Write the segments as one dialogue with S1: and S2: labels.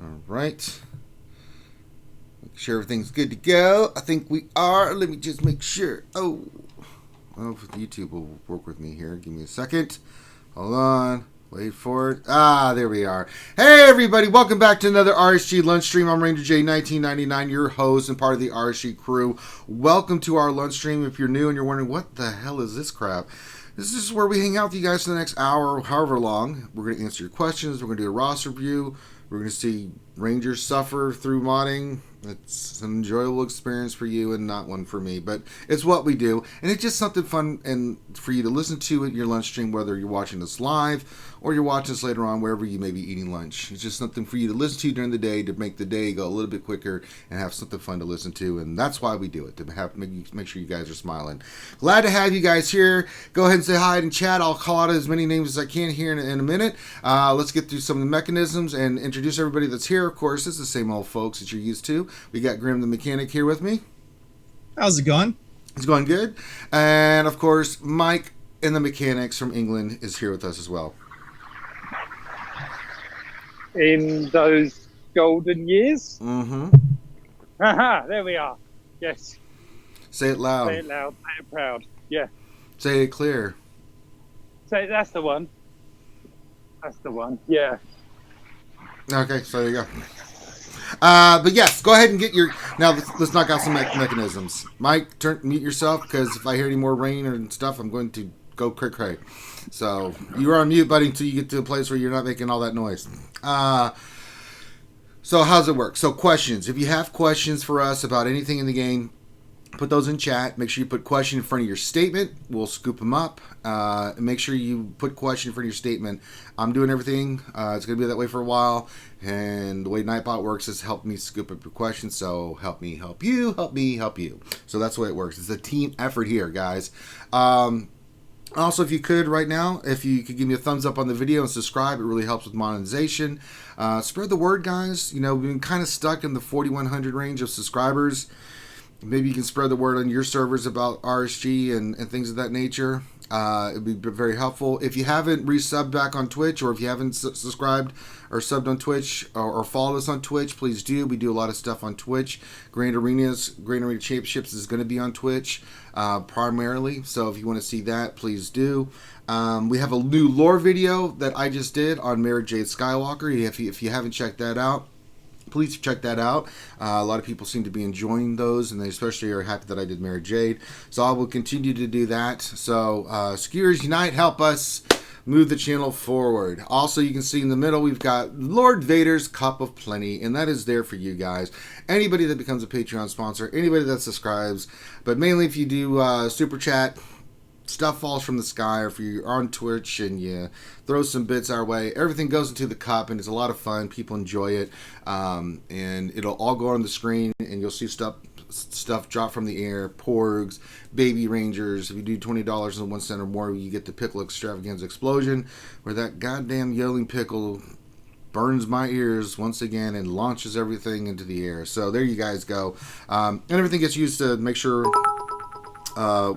S1: All right. Make sure everything's good to go. I think we are. Let me just make sure. Oh, well, YouTube will work with me here. Give me a second. Hold on. Wait for it. Ah, there we are. Hey, everybody. Welcome back to another RSG lunch stream. I'm Ranger J 1999, your host and part of the RSG crew. Welcome to our lunch stream. If you're new and you're wondering, what the hell is this crap? This is where we hang out with you guys for the next hour, however long. We're going to answer your questions. We're going to do a roster review. We're going to see Rangers suffer through modding. It's an enjoyable experience for you and not one for me, but it's what we do. And it's just something fun and for you to listen to at your lunch stream, whether you're watching this live or you're watching this later on, wherever you may be eating lunch. It's just something for you to listen to during the day to make the day go a little bit quicker and have something fun to listen to. And that's why we do it, to make sure you guys are smiling. Glad to have you guys here. Go ahead and say hi in chat. I'll call out as many names as I can here in a minute. Let's get through some of the mechanisms and introduce everybody that's here. Of course, it's the same old folks that you're used to. We got Grim the Mechanic here with me.
S2: How's it going?
S1: It's going good. And, of course, Mike and the Mechanics from England is here with us as well.
S3: In those golden years?
S1: Mm-hmm.
S3: Haha, there we are. Yes.
S1: Say it loud.
S3: Say it loud, say it proud. Yeah.
S1: Say it clear.
S3: Say that's the one. That's the one. Yeah.
S1: Okay, so there you go. But yes, go ahead and get your... Now, let's knock out some mechanisms. Mike, mute yourself, because if I hear any more rain or stuff, I'm going to go cray-cray. So, you are on mute, buddy, until you get to a place where you're not making all that noise. So, how's it work? So, questions. If you have questions for us about anything in the game, put those in chat. Make sure you put question in front of your statement. We'll scoop them up. Make sure you put question in front of your statement. I'm doing everything. It's going to be that way for a while. And the way Nightbot works is help me scoop up your questions. So help me help you, help me help you. So that's the way it works. It's a team effort here, guys. Also, if you could right now, if you could give me a thumbs up on the video and subscribe, it really helps with monetization. Spread the word, guys. You know, we've been kind of stuck in the 4,100 range of subscribers. Maybe you can spread the word on your servers about RSG and things of that nature. It'd be very helpful. If you haven't resubbed back on Twitch, or if you haven't subscribed or subbed on Twitch or followed us on Twitch, please do. We do a lot of stuff on Twitch. Grand Arena Championships is going to be on Twitch primarily. So if you want to see that, please do. We have a new lore video that I just did on Mary Jade Skywalker. If you haven't checked that out, please check that out. A lot of people seem to be enjoying those, and they especially are happy that I did Mary Jade. So I will continue to do that. So Skewers Unite, help us move the channel forward. Also, you can see in the middle, we've got Lord Vader's Cup of Plenty, and that is there for you guys. Anybody that becomes a Patreon sponsor, anybody that subscribes, but mainly if you do Super Chat, stuff falls from the sky, or if you're on Twitch and you throw some bits our way, everything goes into the cup, and it's a lot of fun. People enjoy it, and it'll all go on the screen, and you'll see stuff drop from the air. Porgs, baby rangers. If you do $20 and 1 cent or more, you get the pickle extravaganza explosion, where that goddamn yelling pickle burns my ears once again and launches everything into the air. So there you guys go, and everything gets used to make sure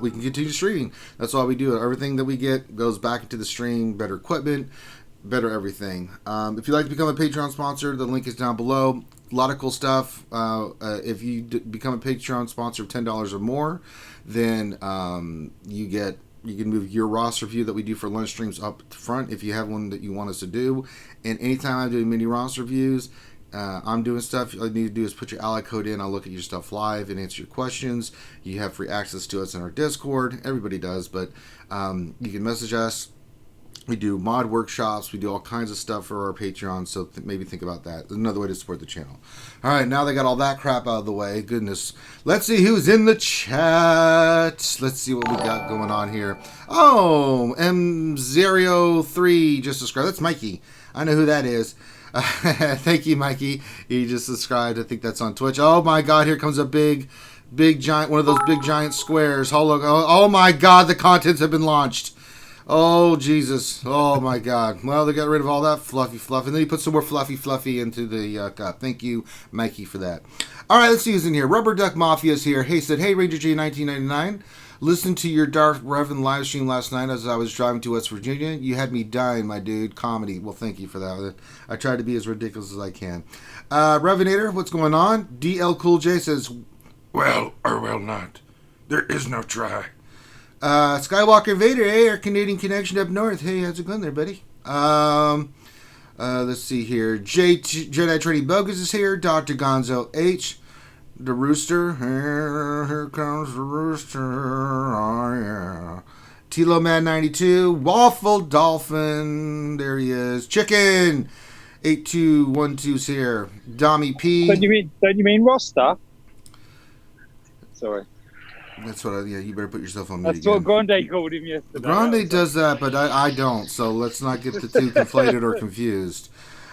S1: we can continue streaming. That's all we do. Everything that we get goes back into the stream. Better equipment, better everything. If you'd like to become a Patreon sponsor, the link is down below. A lot of cool stuff. If you become a Patreon sponsor of $10 or more, then you can move your roster review that we do for lunch streams up front if you have one that you want us to do. And anytime I'm doing mini roster reviews, I'm doing stuff, all you need to do is put your ally code in. I'll look at your stuff live and answer your questions. You have free access to us in our Discord. Everybody does, but you can message us. We do mod workshops. We do all kinds of stuff for our Patreon, so maybe think about that. There's another way to support the channel. All right, now they got all that crap out of the way. Goodness. Let's see who's in the chat. Let's see what we got going on here. Oh, M03 just subscribed. That's Mikey. I know who that is. Thank you, Mikey. He just subscribed. I think that's on Twitch. Oh my God! Here comes a big giant, one of those big giant squares. Oh my God! The contents have been launched. Oh Jesus! Oh my God! Well, they got rid of all that fluffy fluff, and then he put some more fluffy into the cup. Thank you, Mikey, for that. All right, let's see who's in here. Rubber Duck Mafia is here. Hey, said, hey, Ranger G 1999. Listened to your Darth Revan live stream last night as I was driving to West Virginia. You had me dying, my dude. Comedy. Well, thank you for that. I try to be as ridiculous as I can. Revenator, what's going on? DL Cool J says, well, or well not. There is no try. Skywalker Vader, hey, our Canadian connection up north. Hey, how's it going there, buddy? Let's see here. Jedi Training Bogus is here. Dr. Gonzo H. The Rooster. Here comes the Rooster. Oh, yeah. Tilo Man 92. Waffle Dolphin. There he is. Chicken. 8212's here. Dommy P.
S3: Don't you mean roster? Sorry.
S1: That's what you better put yourself on mute.
S3: That's what Grande called him yesterday.
S1: Grande does that, but I don't, so let's not get the two conflated or confused.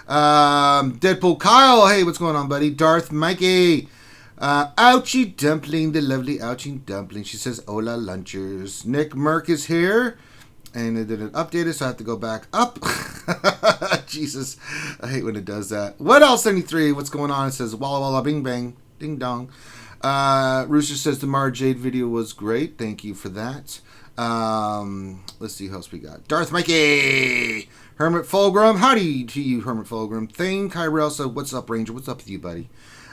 S1: Deadpool Kyle, hey, what's going on, buddy? Darth Mikey. Ouchie Dumpling, the lovely Ouchie Dumpling. She says, hola, lunchers. Nick Merck is here. And it didn't update it, so I have to go back up. Jesus, I hate when it does that. What else, 73? What's going on? It says, walla walla bing bang, ding dong. Rooster says the Mara Jade video was great. Thank you for that. Let's see who else we got. Darth Mikey! Hermit Fulgrim. Howdy to you, Hermit Fulgrim. Thane Kyrell said, what's up, Ranger? What's up with you, buddy?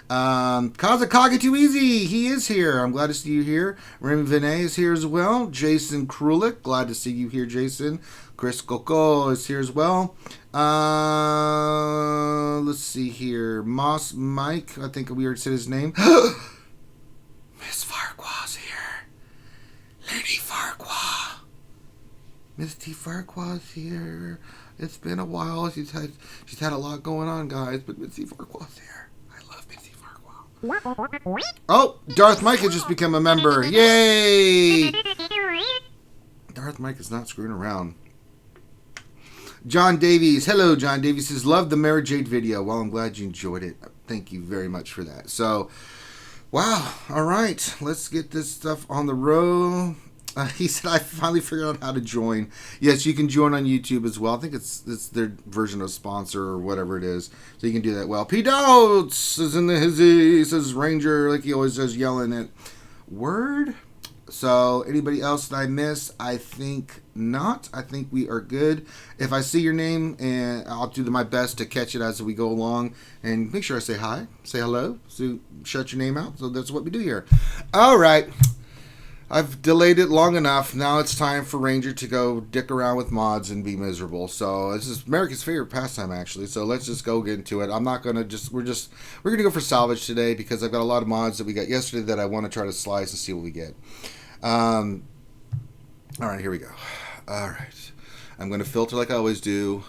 S1: Kazakage Too Easy. He is here. I'm glad to see you here. Remy Vinay is here as well. Jason Krulik. Glad to see you here, Jason. Chris Coco is here as well. Let's see here. Moss Mike. I think we already said his name. Miss Farquhar's here. Lady Farquhar. Miss T. Farquhar's here. It's been a while. She's had a lot going on, guys, but Miss T. Farquhar's here. I love Miss T. Farquhar. Oh, Darth Mike has just become a member. Yay! Darth Mike is not screwing around. John Davies. Hello, John Davies says, love the Mara Jade video. Well, I'm glad you enjoyed it. Thank you very much for that. So, wow. All right. Let's get this stuff on the road. He said, I finally figured out how to join. Yes, you can join on YouTube as well. I think it's their version of sponsor or whatever it is. So you can do that well. P. Doubts is in the hizzy. He says Ranger, like he always does, yelling at word. So anybody else that I miss? I think not. I think we are good. If I see your name, and I'll do my best to catch it as we go along and make sure I say hi, say hello, so shut your name out. So that's what we do here. All right. I've delayed it long enough. Now it's time for Ranger to go dick around with mods and be miserable. So this is America's favorite pastime, actually. So let's just go get into it. I'm not gonna we're gonna go for salvage today because I've got a lot of mods that we got yesterday that I want to try to slice and see what we get. All right, here we go. All right, I'm gonna filter like I always do,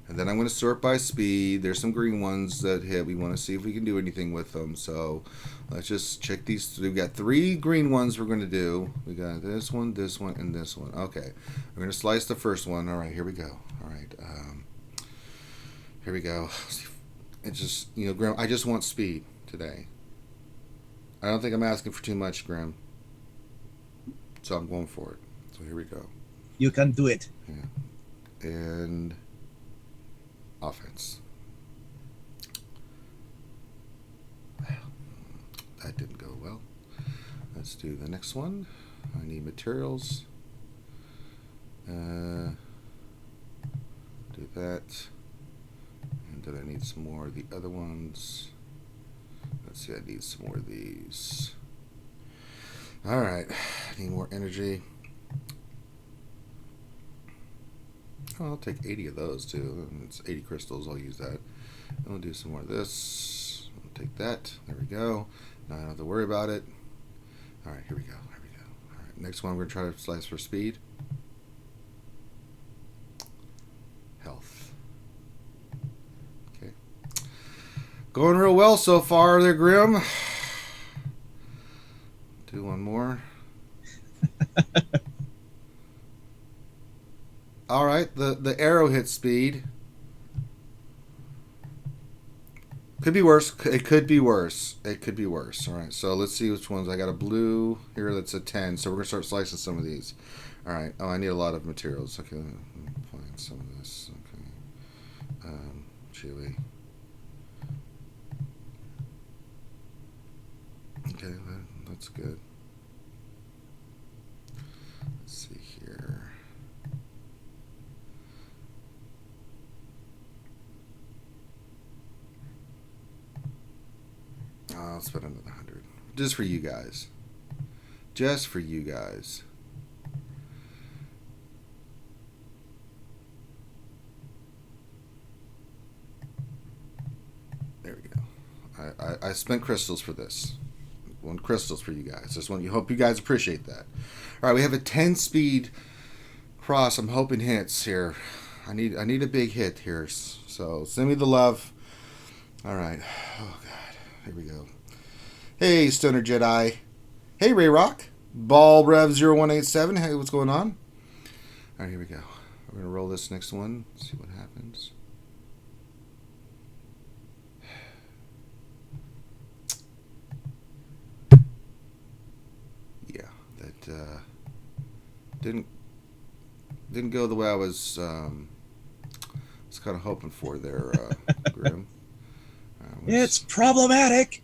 S1: and then I'm gonna sort by speed. There's some green ones that hit. We want to see if we can do anything with them. So let's just check these. We've got 3 green ones we're going to do. We got this one, and this one. Okay. We're going to slice the first one. All right, here we go. All right. Here we go. It's just, Grim, I just want speed today. I don't think I'm asking for too much, Grim. So I'm going for it. So here we go.
S2: You can do it.
S1: Yeah. And offense. That didn't go well. Let's do the next one. I need materials. Do that. And then I need some more of the other ones. Let's see, I need some more of these. Alright. I need more energy. Oh, I'll take 80 of those too. It's 80 crystals. I'll use that. And we'll do some more of this. I'll take that. There we go. Now I don't have to worry about it. Alright, here we go. Here we go. Alright, next one we're going to try to slice for speed. Health. Okay. Going real well so far there, Grim. Do one more. Alright, the arrow hit speed. Could be worse. It could be worse. It could be worse. All right, so let's see which ones. I got a blue here that's a 10, so we're going to start slicing some of these. All right. Oh, I need a lot of materials. Okay, let me find some of this. Okay. Chili. Okay, that's good. I'll spend another 100. Just for you guys. Just for you guys. There we go. I spent crystals for this. 1 crystals for you guys. Just want you hope you guys appreciate that. All right, we have a 10 speed cross. I'm hoping hits here. I need a big hit here. So send me the love. All right. Oh God. Here we go. Hey Stoner Jedi. Hey Ray Rock. Ball Rev 0187. Hey, what's going on? All right, here we go. We're gonna roll this next one. See what happens. Yeah, that didn't go the way I was kind of hoping for there, Grim.
S2: It's problematic.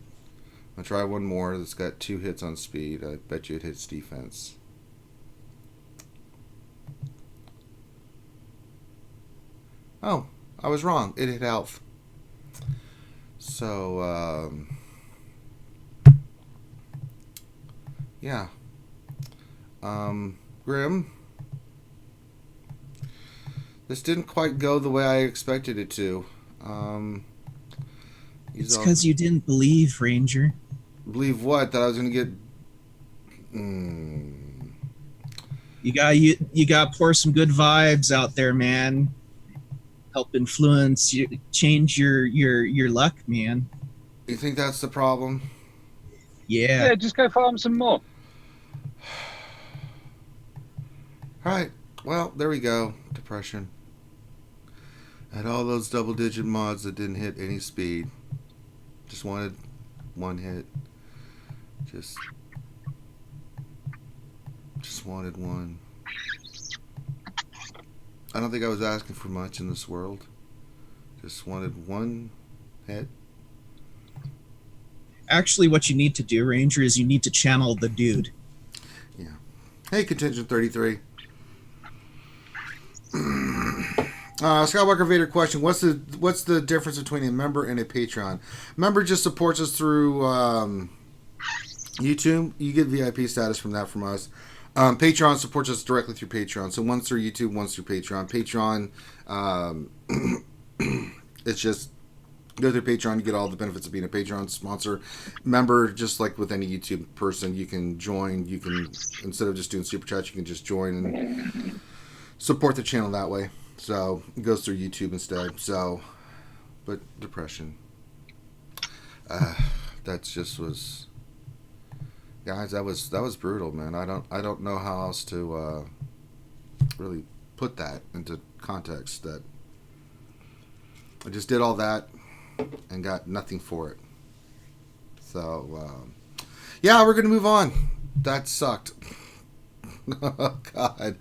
S1: I'll try one more that's got 2 hits on speed. I bet you it hits defense. Oh, I was wrong. It hit health. So, yeah. Grim. This didn't quite go the way I expected it to.
S2: It's because you didn't believe, Ranger.
S1: Believe what? That I was going to get...
S2: You got to pour some good vibes out there, man. Help influence you, change your luck, man.
S1: You think that's the problem?
S2: Yeah.
S3: Yeah, just go farm some more.
S1: All right. Well, there we go. Depression. I had all those double-digit mods that didn't hit any speed. Just wanted 1 hit. Just wanted 1. I don't think I was asking for much in this world. Just wanted 1 hit.
S2: Actually, what you need to do, Ranger, is you need to channel the dude.
S1: Yeah. Hey, Contingent 33. Skywalker Vader question: What's the difference between a member and a Patreon? Member just supports us through YouTube. You get VIP status from that from us. Patreon supports us directly through Patreon. So one's through YouTube, one's through Patreon. Patreon, it's just go through Patreon. You get all the benefits of being a Patreon sponsor. Member, just like with any YouTube person, you can join. You can, instead of just doing super chats, you can just join and support the channel that way. So it goes through YouTube instead. So, but depression. That just was, guys. That was brutal, man. I don't know how else to really put that into context. That I just did all that and got nothing for it. So yeah, we're gonna move on. That sucked. Oh, God.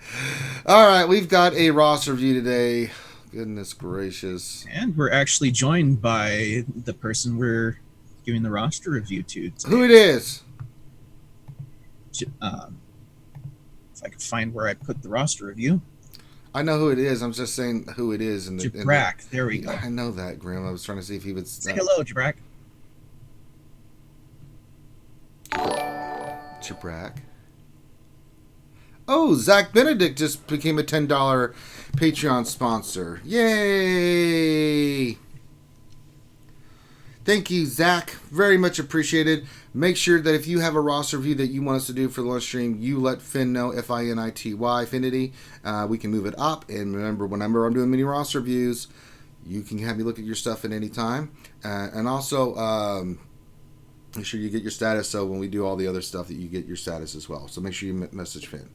S1: All right, we've got a roster review today. Goodness gracious.
S2: And we're actually joined by the person we're giving the roster review to today.
S1: Who it is?
S2: If I can find where I put the roster review.
S1: I know who it is. I'm just saying who it is.
S2: Brac. There we go.
S1: I know that, Grim. I was trying to see if he would...
S2: Say hello, Brac.
S1: Brac. Oh, Zach Benedict just became a $10 Patreon sponsor. Yay! Thank you, Zach. Very much appreciated. Make sure that if you have a roster review that you want us to do for the lunch stream, you let Finn know, Finity, Finity. We can move it up. And remember, whenever I'm doing mini roster reviews, you can have me look at your stuff at any time. And also, make sure you get your status so when we do all the other stuff that you get your status as well. So make sure you message Finn.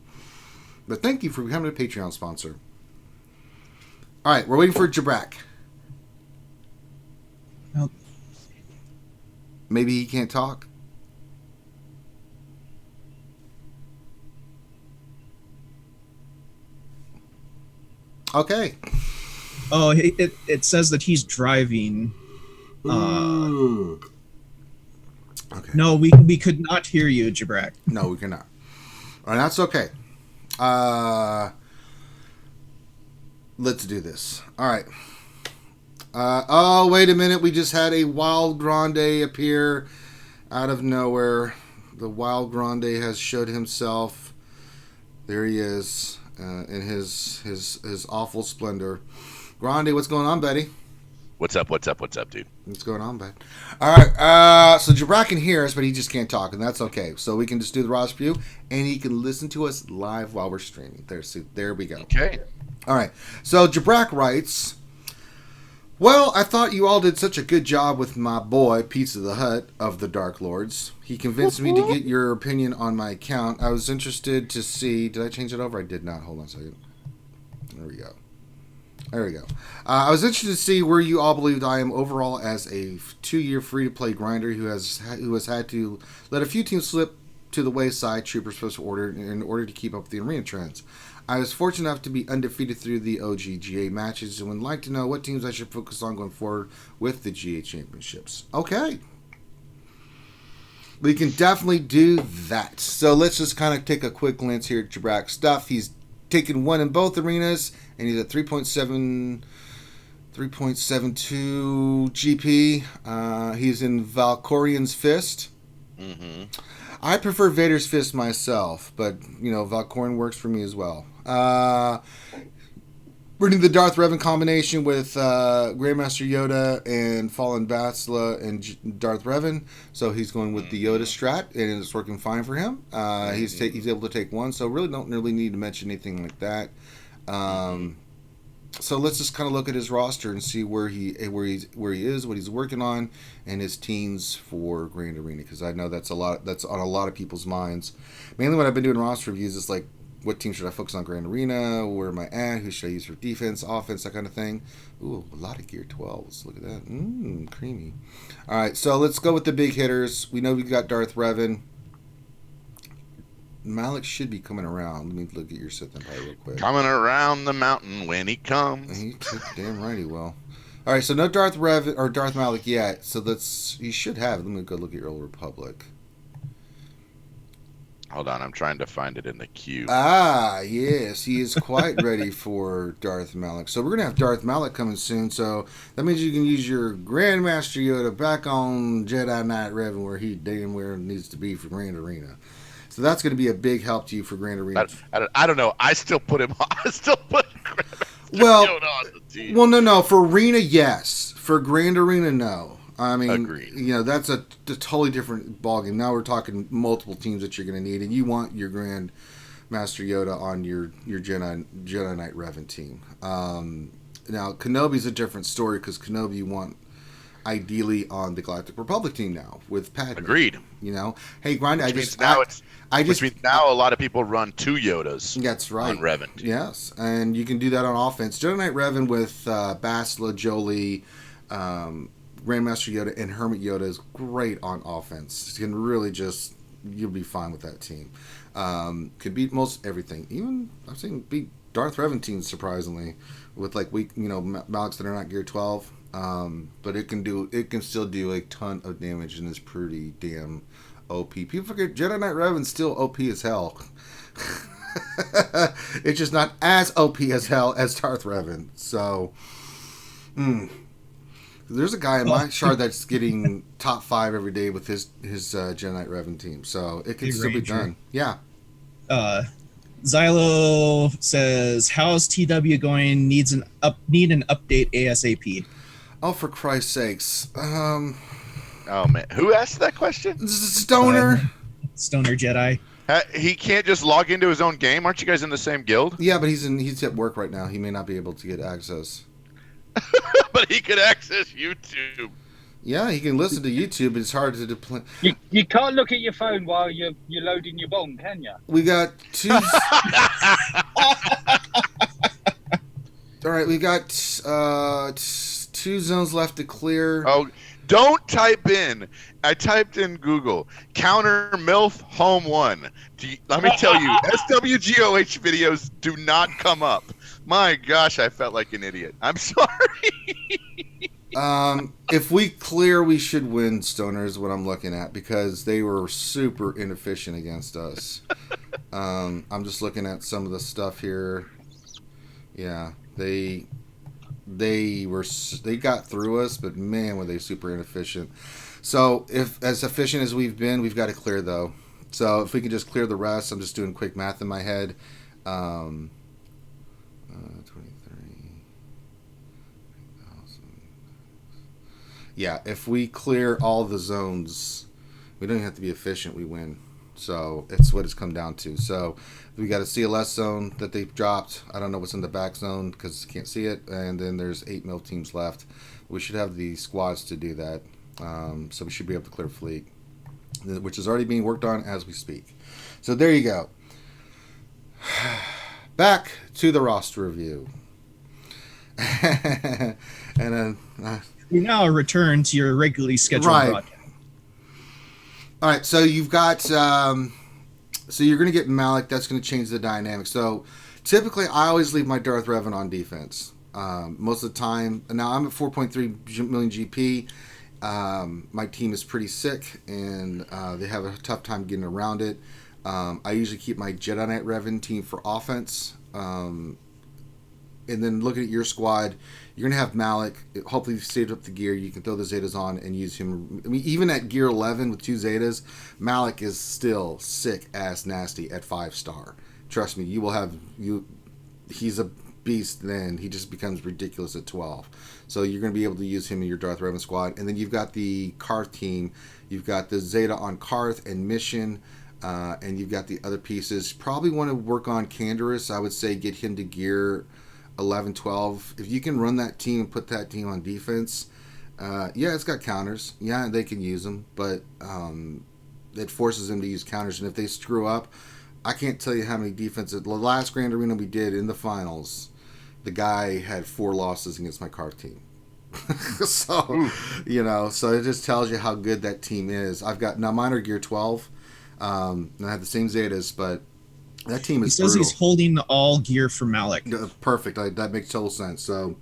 S1: But thank you for becoming a Patreon sponsor. All right, we're waiting for Brac.
S2: Well,
S1: maybe he can't talk. Okay.
S2: Oh, it says that he's driving.
S1: Okay.
S2: No, we could not hear you, Brac.
S1: No, we cannot. All right, that's okay. Let's do this. All right. Oh, wait a minute. We just had a Wild Grande appear. Out of nowhere, the Wild Grande has showed himself. There he is in his awful splendor. Grande, what's going on, buddy?
S4: What's up, dude?
S1: What's going on, bud? All right, so Brac can hear us, but he just can't talk, and that's okay. So we can just do the roster view, and he can listen to us live while we're streaming. There we go.
S4: Okay.
S1: All right, so Brac writes, well, I thought you all did such a good job with my boy, Pizza the Hut of the Dark Lords. He convinced me to get your opinion on my account. I was interested to see... Did I change it over? I did not. Hold on a second. There we go. I was interested to see where you all believed I am overall as a 2-year free-to-play grinder who has had to let a few teams slip to the wayside, Troopers Special Order, in order to keep up with the arena trends. I was fortunate enough to be undefeated through the OGGA matches and would like to know what teams I should focus on going forward with the GA Championships. Okay. We can definitely do that. So let's just kind of take a quick glance here at Brac's stuff. He's taken one in both arenas, and he's at 3.72 GP. He's in Valkorian's Fist.
S4: Mm-hmm.
S1: I prefer Vader's Fist myself, but, Valkorian works for me as well. Running the Darth Revan combination with Grandmaster Yoda and Fallen Bastila and Darth Revan. So he's going with the Yoda strat, and it's working fine for him. He's able to take one, so really don't need to mention anything like that. So let's just kind of look at his roster and see where he is, what he's working on, and his teams for Grand Arena, because I know that's on a lot of people's minds. Mainly when I've been doing roster reviews, it's like, what team should I focus on Grand Arena? Where am I at? Who should I use for defense, offense, that kind of thing? Ooh, a lot of Gear 12s. Look at that. Creamy. All right, so let's go with the big hitters. We know we've got Darth Revan. Malak should be coming around. Let me look at your set then real quick.
S4: Coming around the mountain when he comes.
S1: He took damn right he will. All right, so no Darth Revan or Darth Malak yet. So you should have it. Let me go look at your Old Republic.
S4: Hold on, I'm trying to find it in the queue.
S1: Yes, he is quite ready for Darth Malak. So we're going to have Darth Malak coming soon, so that means you can use your Grandmaster Yoda back on Jedi Knight Revan where he damn where needs to be for Grand Arena. So that's going to be a big help to you for Grand Arena.
S4: I don't know. I still put him on. Grandmaster
S1: Yoda
S4: on the team.
S1: Well, no. For Arena, yes. For Grand Arena, no. I mean,
S4: agreed.
S1: That's a totally different ballgame. Now we're talking multiple teams that you're going to need, and you want your Grand Master Yoda on your Jedi Knight Revan team. Now, Kenobi's a different story because Kenobi you want ideally on the Galactic Republic team now with Padme.
S4: Agreed.
S1: Hey, Grind,
S4: which means now a lot of people run 2 Yodas.
S1: That's right.
S4: On Revan.
S1: Yes, and you can do that on offense. Jedi Knight Revan with Bastila, Jolie, Grandmaster Yoda, and Hermit Yoda is great on offense. You can really you'll be fine with that team. Could beat most everything. Even, I'm saying, beat Darth Revan teams, surprisingly, with Malaks that are not Gear 12. But it can still do a ton of damage and is pretty damn OP. People forget Jedi Knight Revan's still OP as hell. It's just not as OP as hell as Darth Revan. So, there's a guy in my shard that's getting top 5 every day with his Jedi Knight Revan team. So it can still be done. Yeah.
S2: Xylo says, "How's TW going? Need an update ASAP."
S1: Oh, for Christ's sakes!
S4: Oh man, who asked that question?
S1: Stoner.
S2: Stoner Jedi.
S4: He can't just log into his own game. Aren't you guys in the same guild?
S1: Yeah, but he's at work right now. He may not be able to get access.
S4: But he could access YouTube.
S1: Yeah, he can listen to YouTube, but it's hard to deploy.
S3: You can't look at your phone while you're loading your bomb, can you?
S1: We got 2. All right, we got 2 zones left to clear.
S4: Oh, don't type in. I typed in Google counter MILF home 1. Let me tell you, SWGOH videos do not come up. My gosh, I felt like an idiot. I'm sorry.
S1: If we clear, we should win, Stoner, is what I'm looking at, because they were super inefficient against us. I'm just looking at some of the stuff here. Yeah, they they got through us, but man, were they super inefficient. So if as efficient as we've been, we've got to clear though. So if we can just clear the rest, I'm just doing quick math in my head. 23,000. Yeah, if we clear all the zones, we don't even have to be efficient. We win. So it's what it's come down to. So we got a CLS zone that they've dropped. I don't know what's in the back zone because I can't see it. And then there's 8 mil teams left. We should have the squads to do that. So we should be able to clear fleet, which is already being worked on as we speak. So there you go. Back to the roster review. And
S2: you now return to your regularly scheduled broadcast.
S1: All right, so you've got, so you're going to get Malak. That's going to change the dynamic. So typically, I always leave my Darth Revan on defense. Most of the time, now I'm at 4.3 million GP. My team is pretty sick, and they have a tough time getting around it. I usually keep my Jedi Knight Revan team for offense. And then looking at your squad, you're going to have Malak. Hopefully, you've saved up the gear. You can throw the Zetas on and use him. I mean, even at gear 11 with 2 Zetas, Malak is still sick-ass nasty at 5-star. Trust me, you will have... He's a beast then. He just becomes ridiculous at 12. So you're going to be able to use him in your Darth Revan squad. And then you've got the Karth team. You've got the Zeta on Karth and Mission. And you've got the other pieces. Probably want to work on Canderous. I would say get him to gear 11, 12. If you can run that team and put that team on defense, yeah, it's got counters. Yeah, they can use them, but it forces them to use counters. And if they screw up, I can't tell you how many defenses. The last Grand Arena we did in the finals, the guy had 4 losses against my Karth team. So, you know, so it just tells you how good that team is. I've got, now mine are gear 12. And I have the same Zetas, but that team is brutal.
S2: He says he's holding all gear for Malak.
S1: Perfect. That makes total sense. So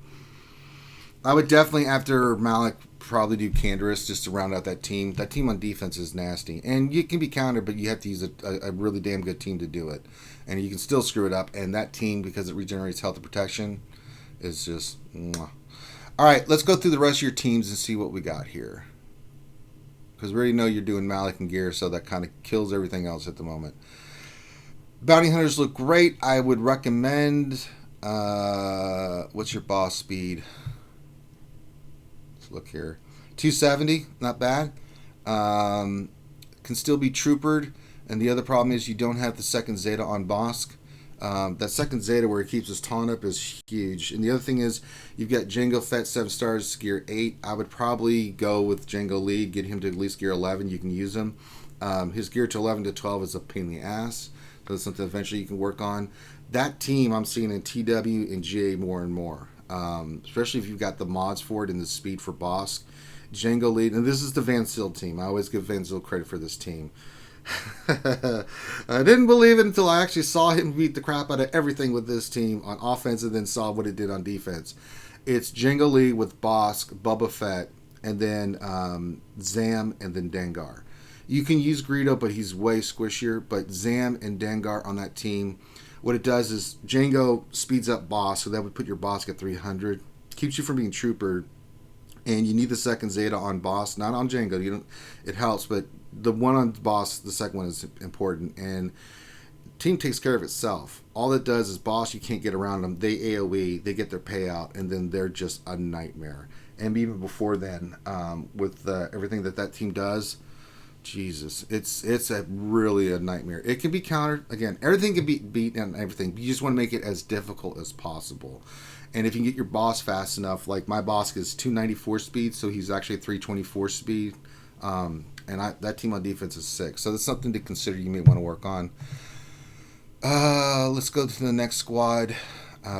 S1: I would definitely, after Malak, probably do Canderous just to round out that team. That team on defense is nasty. And you can be countered, but you have to use a really damn good team to do it. And you can still screw it up. And that team, because it regenerates health and protection, is just... Mwah. All right, let's go through the rest of your teams and see what we got here. Because we already know you're doing Malak and gear, so that kind of kills everything else at the moment. Bounty Hunters look great. I would recommend... what's your boss speed? Let's look here. 270, not bad. Can still be troopered. And the other problem is you don't have the second Zeta on Bosk. That second Zeta where he keeps his taunt up is huge. And the other thing is you've got Jango Fett 7 stars, gear 8. I would probably go with Jango Lead, get him to at least gear 11. You can use him. His gear to 11 to 12 is a pain in the ass. So that's something eventually you can work on. That team I'm seeing in TW and GA more and more. Especially if you've got the mods for it and the speed for Bosk. Jango Lead, and this is the Van Zyl team. I always give Van Zyl credit for this team. I didn't believe it until I actually saw him beat the crap out of everything with this team on offense and then saw what it did on defense. It's Jango Lee with Bosk, Boba Fett, and then Zam, and then Dengar. You can use Greedo, but he's way squishier. But Zam and Dengar on that team, what it does is Jango speeds up Bosk, so that would put your Bosk at 300. Keeps you from being troopered. And you need the second Zeta on Bosk, not on Jango. You don't. It helps, but the one on Bosk, the second one is important. And team takes care of itself. All it does is Bosk, you can't get around them. They AoE, they get their payout, and then they're just a nightmare. And even before then, with everything that team does, Jesus, it's really a nightmare. It can be countered. Again, everything can be beat and everything. You just want to make it as difficult as possible. And if you can get your boss fast enough, like my boss is 294 speed, so he's actually 324 speed. And that team on defense is 6. So that's something to consider you may want to work on. Let's go to the next squad.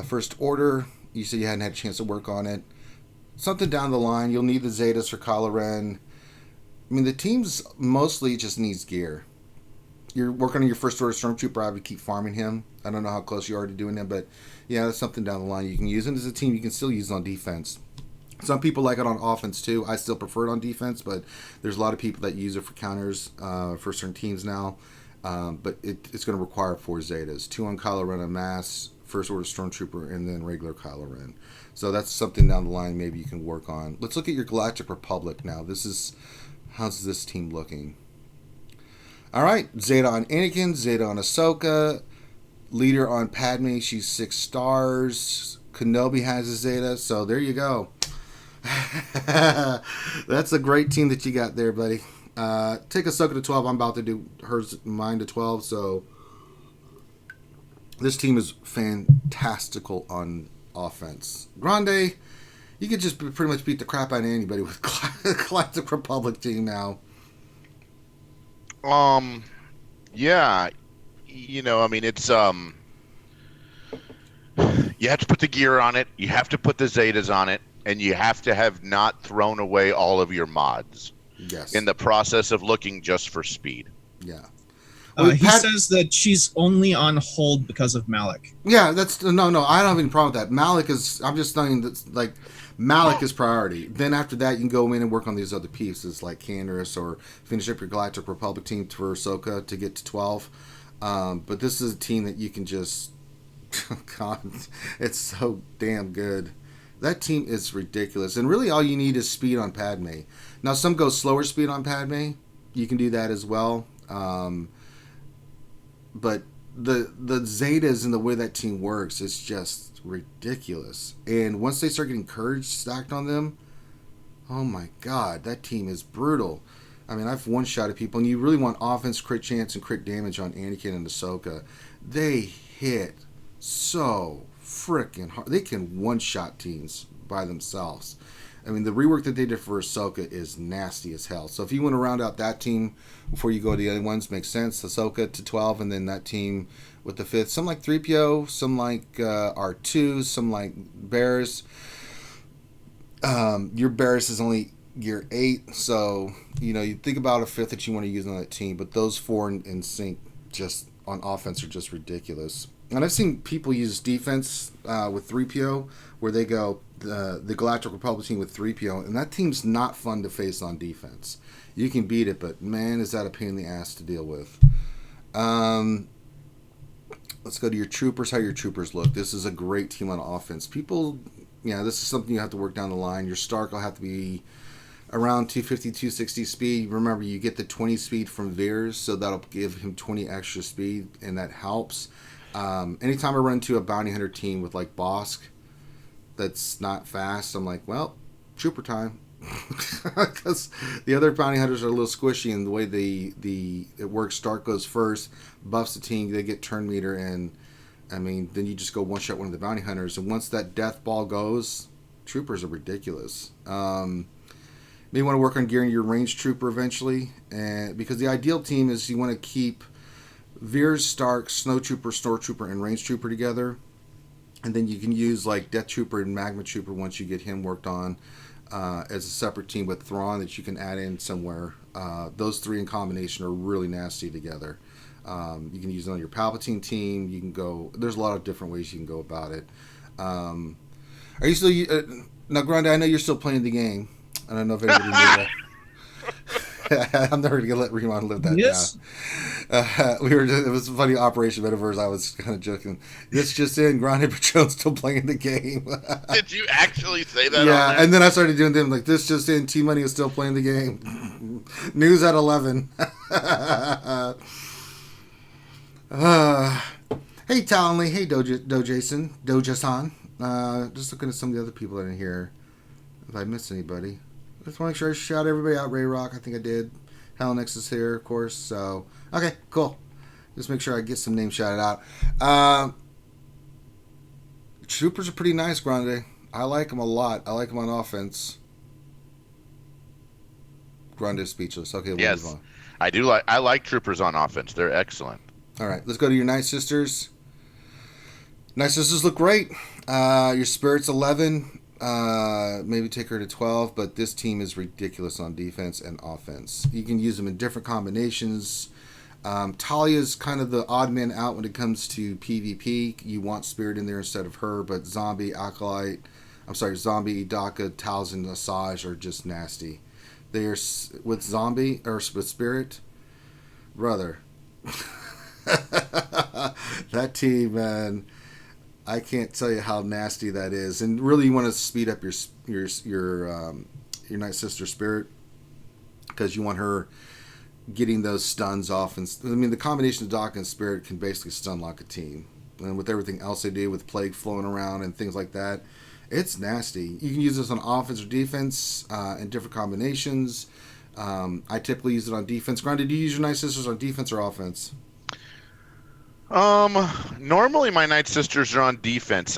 S1: First Order. You said you hadn't had a chance to work on it. Something down the line. You'll need the Zetas for Kylo Ren. I mean, the team's mostly just needs gear. You're working on your First Order Stormtrooper. I would keep farming him. I don't know how close you are to doing him, but yeah, that's something down the line you can use. And as a team, you can still use it on defense. Some people like it on offense too. I still prefer it on defense, but there's a lot of people that use it for counters for certain teams now. But it's going to require 4 Zetas. 2 on Kylo Ren en masse, First Order Stormtrooper, and then regular Kylo Ren. So that's something down the line maybe you can work on. Let's look at your Galactic Republic now. How's this team looking? All right, Zeta on Anakin, Zeta on Ahsoka, leader on Padme. She's 6 stars. Kenobi has a Zeta, so there you go. That's a great team that you got there, buddy. Take Ahsoka to 12. I'm about to do mine to 12, so this team is fantastical on offense. Grande, you could just pretty much beat the crap out of anybody with Galactic Republic team now.
S4: Yeah, I mean, it's you have to put the gear on it, you have to put the Zetas on it, and you have to have not thrown away all of your mods.
S1: Yes.
S4: In the process of looking just for speed.
S1: Yeah.
S2: He says that she's only on hold because of Malak.
S1: Yeah, that's no. I don't have any problem with that. Malak is. I'm just saying that like Malak is priority. Then after that, you can go in and work on these other pieces like Candace or finish up your Galactic Republic team for Ahsoka to get to 12. But this is a team that you can just. God, it's so damn good. That team is ridiculous, and really all you need is speed on Padme. Now some go slower speed on Padme. You can do that as well. But the Zetas and the way that team works is just ridiculous. And once they start getting courage stacked on them, oh my God, that team is brutal. I mean, I've one-shotted people, and you really want offense, crit chance, and crit damage on Anakin and Ahsoka. They hit so freaking hard. They can one-shot teams by themselves. I mean, the rework that they did for Ahsoka is nasty as hell. So if you want to round out that team before you go to the other ones, makes sense. Ahsoka to 12, and then that team with the 5th. Some like 3PO, some like R2, some like Barris. Your Barris is only gear 8, so you think about a 5th that you want to use on that team. But those 4 in sync just on offense are just ridiculous. And I've seen people use defense with 3PO where they go the Galactic Republic team with 3PO, and that team's not fun to face on defense. You can beat it, but man, is that a pain in the ass to deal with. Let's go to your troopers, how your troopers look. This is a great team on offense. People, this is something you have to work down the line. Your Stark will have to be around 250, 260 speed. Remember, you get the 20 speed from Veers, so that'll give him 20 extra speed, and that helps. Anytime I run into a bounty hunter team with like Bosk that's not fast, I'm like, well, trooper time. Because the other bounty hunters are a little squishy, and the way it works, Stark goes first, buffs the team, they get turn meter, and I mean, then you just go one shot one of the bounty hunters, and once that death ball goes, troopers are ridiculous. Maybe want to work on gearing your ranged trooper eventually, and because the ideal team is you want to keep Veers, Stark, Snow Trooper, Stormtrooper, and Range Trooper together. And then you can use like Death Trooper and Magma Trooper once you get him worked on as a separate team with Thrawn that you can add in somewhere. Those 3 in combination are really nasty together. You can use it on your Palpatine team. You can go. There's a lot of different ways you can go about it. Are you still now, Grande? I know you're still playing the game. I don't know if anybody knew that. I'm never gonna let Remon live that down. It was a funny Operation Metaverse. I was kind of joking. This just in, Grande Patron's still playing the game.
S4: Did you actually say that?
S1: Yeah, and then I started doing them like this just in. T Money is still playing the game. News at 11. Hey Talonly, hey Doja-san. Just looking at some of the other people that are in here. If I missed anybody. Just want to make sure I shout everybody out. Ray Rock, I think I did. Hellnix is here, of course. So, okay, cool. Just make sure I get some names shouted out. Troopers are pretty nice, Grande. I like them a lot. I like them on offense. Grande's speechless. Okay, we'll move on.
S4: I like troopers on offense. They're excellent.
S1: All right, let's go to your Nightsisters. Nightsisters look great. Your Spirit's 11. Maybe take her to 12, but this team is ridiculous on defense and offense. You can use them in different combinations. Talia's kind of the odd man out when it comes to PvP. You want Spirit in there instead of her, but Zombie, Daka, Talzin, Asajj are just nasty. They are with Zombie or with Spirit, brother. That team, man. I can't tell you how nasty that is. And really, you want to speed up your Nightsister spirit because you want her getting those stuns off. And I mean, the combination of Doc and Spirit can basically stun lock a team. And with everything else they do, with Plague flowing around and things like that, it's nasty. You can use this on offense or defense in different combinations. I typically use it on defense. Grundy, do you use your Nightsisters on defense or offense?
S4: Normally my Nightsisters are on defense.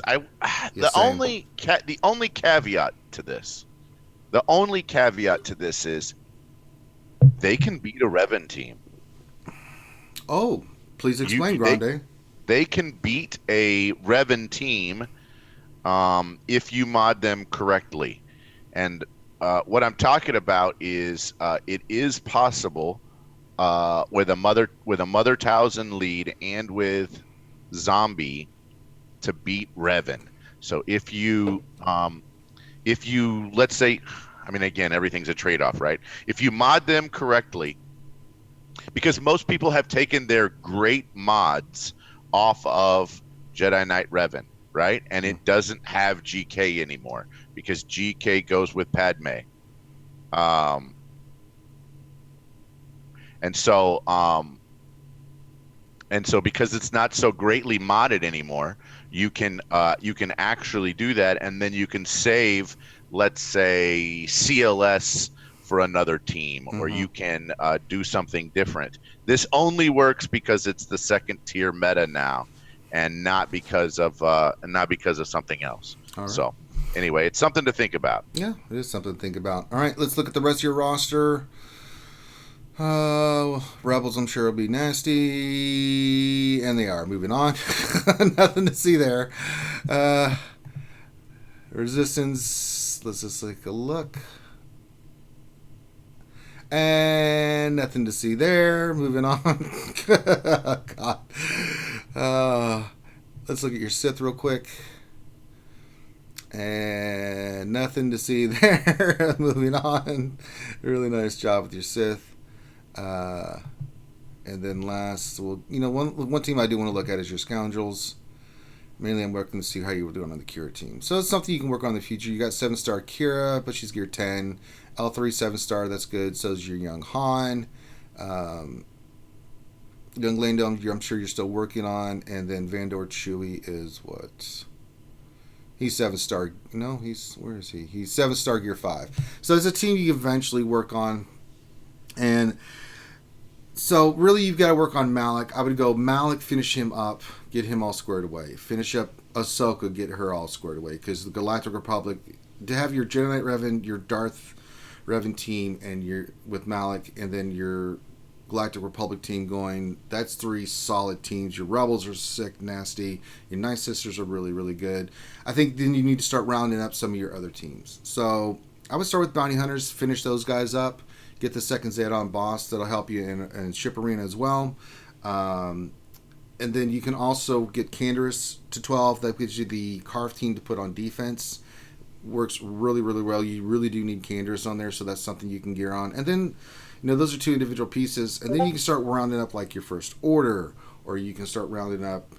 S4: The only caveat to this is they can beat a Revan team.
S1: Oh, please explain, Grande.
S4: They can beat a Revan team if you mod them correctly. And what I'm talking about is it is possible with a Mother Tausen lead and with Zombie to beat Revan. So if you let's say, I mean, again, everything's a trade-off, right? If you mod them correctly, because most people have taken their great mods off of Jedi Knight Revan, right? And it doesn't have GK anymore because GK goes with Padme. And so because it's not so greatly modded anymore, you can actually do that, and then you can save, let's say, CLS for another team, or you can do something different. This only works because it's the second tier meta now, and not because of something else. Right. So anyway, it's something to think about.
S1: Yeah, it is something to think about. All right, let's look at the rest of your roster. Rebels, I'm sure, will be nasty, and they are. Moving on. Nothing to see there. Resistance, let's just take a look. And nothing to see there. Moving on. God. Let's look at your Sith real quick. And nothing to see there. Moving on. Really nice job with your Sith. And then last, one team I do want to look at is your Scoundrels. Mainly I'm working to see how you were doing on the Kira team. So it's something you can work on in the future. You got 7-star Kira, but she's gear 10. L3 7-star, that's good. So is your young Han. Young Lando, I'm sure you're still working on. And then Vandor Chewie is what? He's 7-star. No, where is he? He's 7-star gear 5. So it's a team you eventually work on. And so really you've got to work on Malak. I would go Malak, finish him up, get him all squared away. Finish up Ahsoka, get her all squared away. Because the Galactic Republic, to have your Jedi Knight Revan, your Darth Revan team, and your with Malak, and then your Galactic Republic team going, that's 3 solid teams. Your Rebels are sick, nasty. Your Nightsisters are really, really good. I think then you need to start rounding up some of your other teams. So I would start with Bounty Hunters, finish those guys up. Get the second Zedon boss. That'll help you in Ship Arena as well. And then you can also get Canderous to 12. That gives you the Carve team to put on defense. Works really, really well. You really do need Canderous on there, so that's something you can gear on. And then, those are 2 individual pieces. And then you can start rounding up like your First Order, or you can start rounding up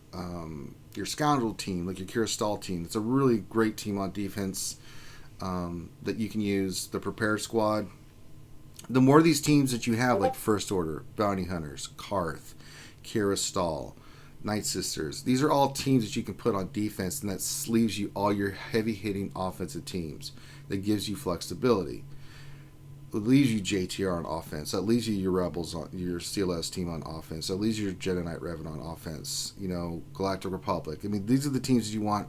S1: your Scoundrel team, like your Kira Stall team. It's a really great team on defense that you can use. The Prepared Squad. The more of these teams that you have, like First Order, Bounty Hunters, Karth, Kira Stall, Nightsisters, these are all teams that you can put on defense, and that leaves you all your heavy-hitting offensive teams. That gives you flexibility. It leaves you JTR on offense. That leaves you your Rebels on your CLS team on offense. That leaves you your Jedi Knight Revan on offense. Galactic Republic. I mean, these are the teams that you want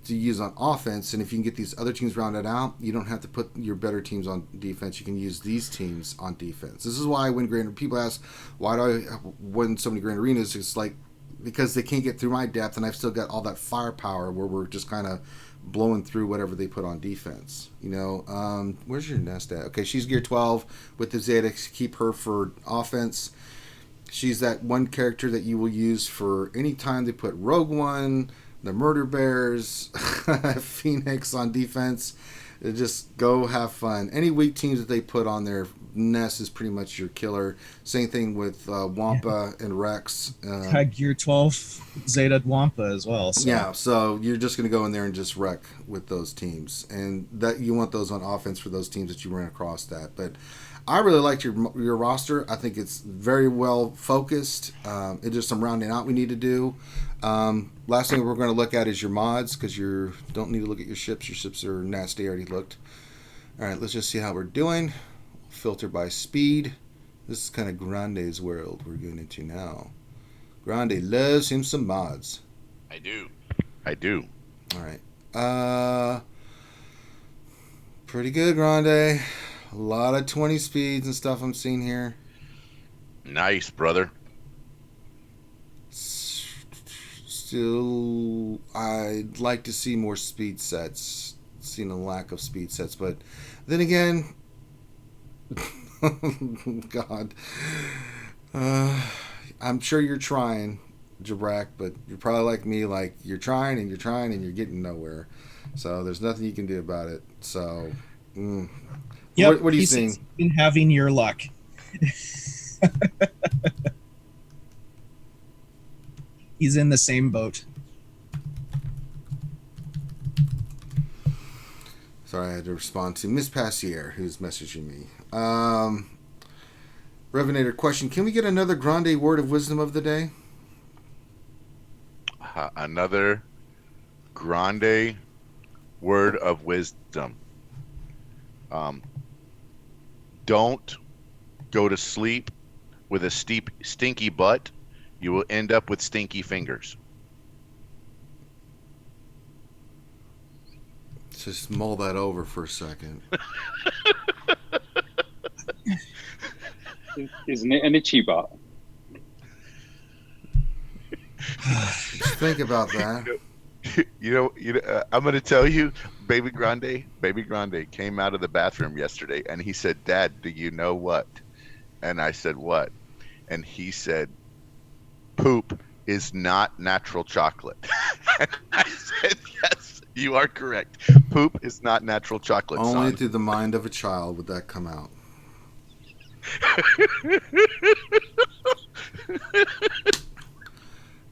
S1: to use on offense, and if you can get these other teams rounded out, you don't have to put your better teams on defense. You can use these teams on defense. This is why I win Grand. People ask, why do I win so many Grand Arenas? It's like because they can't get through my depth, and I've still got all that firepower where we're just kind of blowing through whatever they put on defense. Where's your nest at? Okay, she's gear 12 with the Zeta. Keep her for offense. She's that one character that you will use for any time they put Rogue One, the Murder Bears, Phoenix on defense. Just go have fun. Any weak teams that they put on there, Ness is pretty much your killer. Same thing with Wampa and Rex.
S2: Gear 12 Zeta Wampa as well. So.
S1: Yeah, so you're just going to go in there and just wreck with those teams, and that you want those on offense for those teams that you run across that. But I really liked your roster. I think it's very well focused. It's just some rounding out we need to do. Last thing we're going to look at is your mods, because you don't need to look at your ships. Your ships are nasty. I already looked. All right, let's just see how we're doing. Filter by speed. This is kind of Grande's world we're getting into now. Grande loves him some mods.
S4: I do.
S1: All right. Pretty good, Grande. A lot of 20 speeds and stuff I'm seeing here.
S4: Nice, brother.
S1: Still, I'd like to see more speed sets. Seen a lack of speed sets, but then again, God, I'm sure you're trying, Brac, but you're probably like me, like you're trying and you're getting nowhere. So there's nothing you can do about it. So,
S2: yep,
S1: what are you seeing?
S2: Been having your luck. He's in the same boat.
S1: Sorry, I had to respond to Miss Passier, who's messaging me. Revenator question: can we get another Grande word of wisdom of the day?
S4: Another Grande word of wisdom. Don't go to sleep with a stinky butt. You will end up with stinky fingers.
S1: Just mull that over for a second.
S3: Isn't it an itchy butt?
S1: Just think about that.
S4: I'm going to tell you, Baby Grande came out of the bathroom yesterday and he said, "Dad, do you know what?" And I said, "What?" And he said, "Poop is not natural chocolate." And I said, "Yes, you are correct. Poop is not natural chocolate,
S1: Only
S4: son."
S1: through the mind of a child would that come out.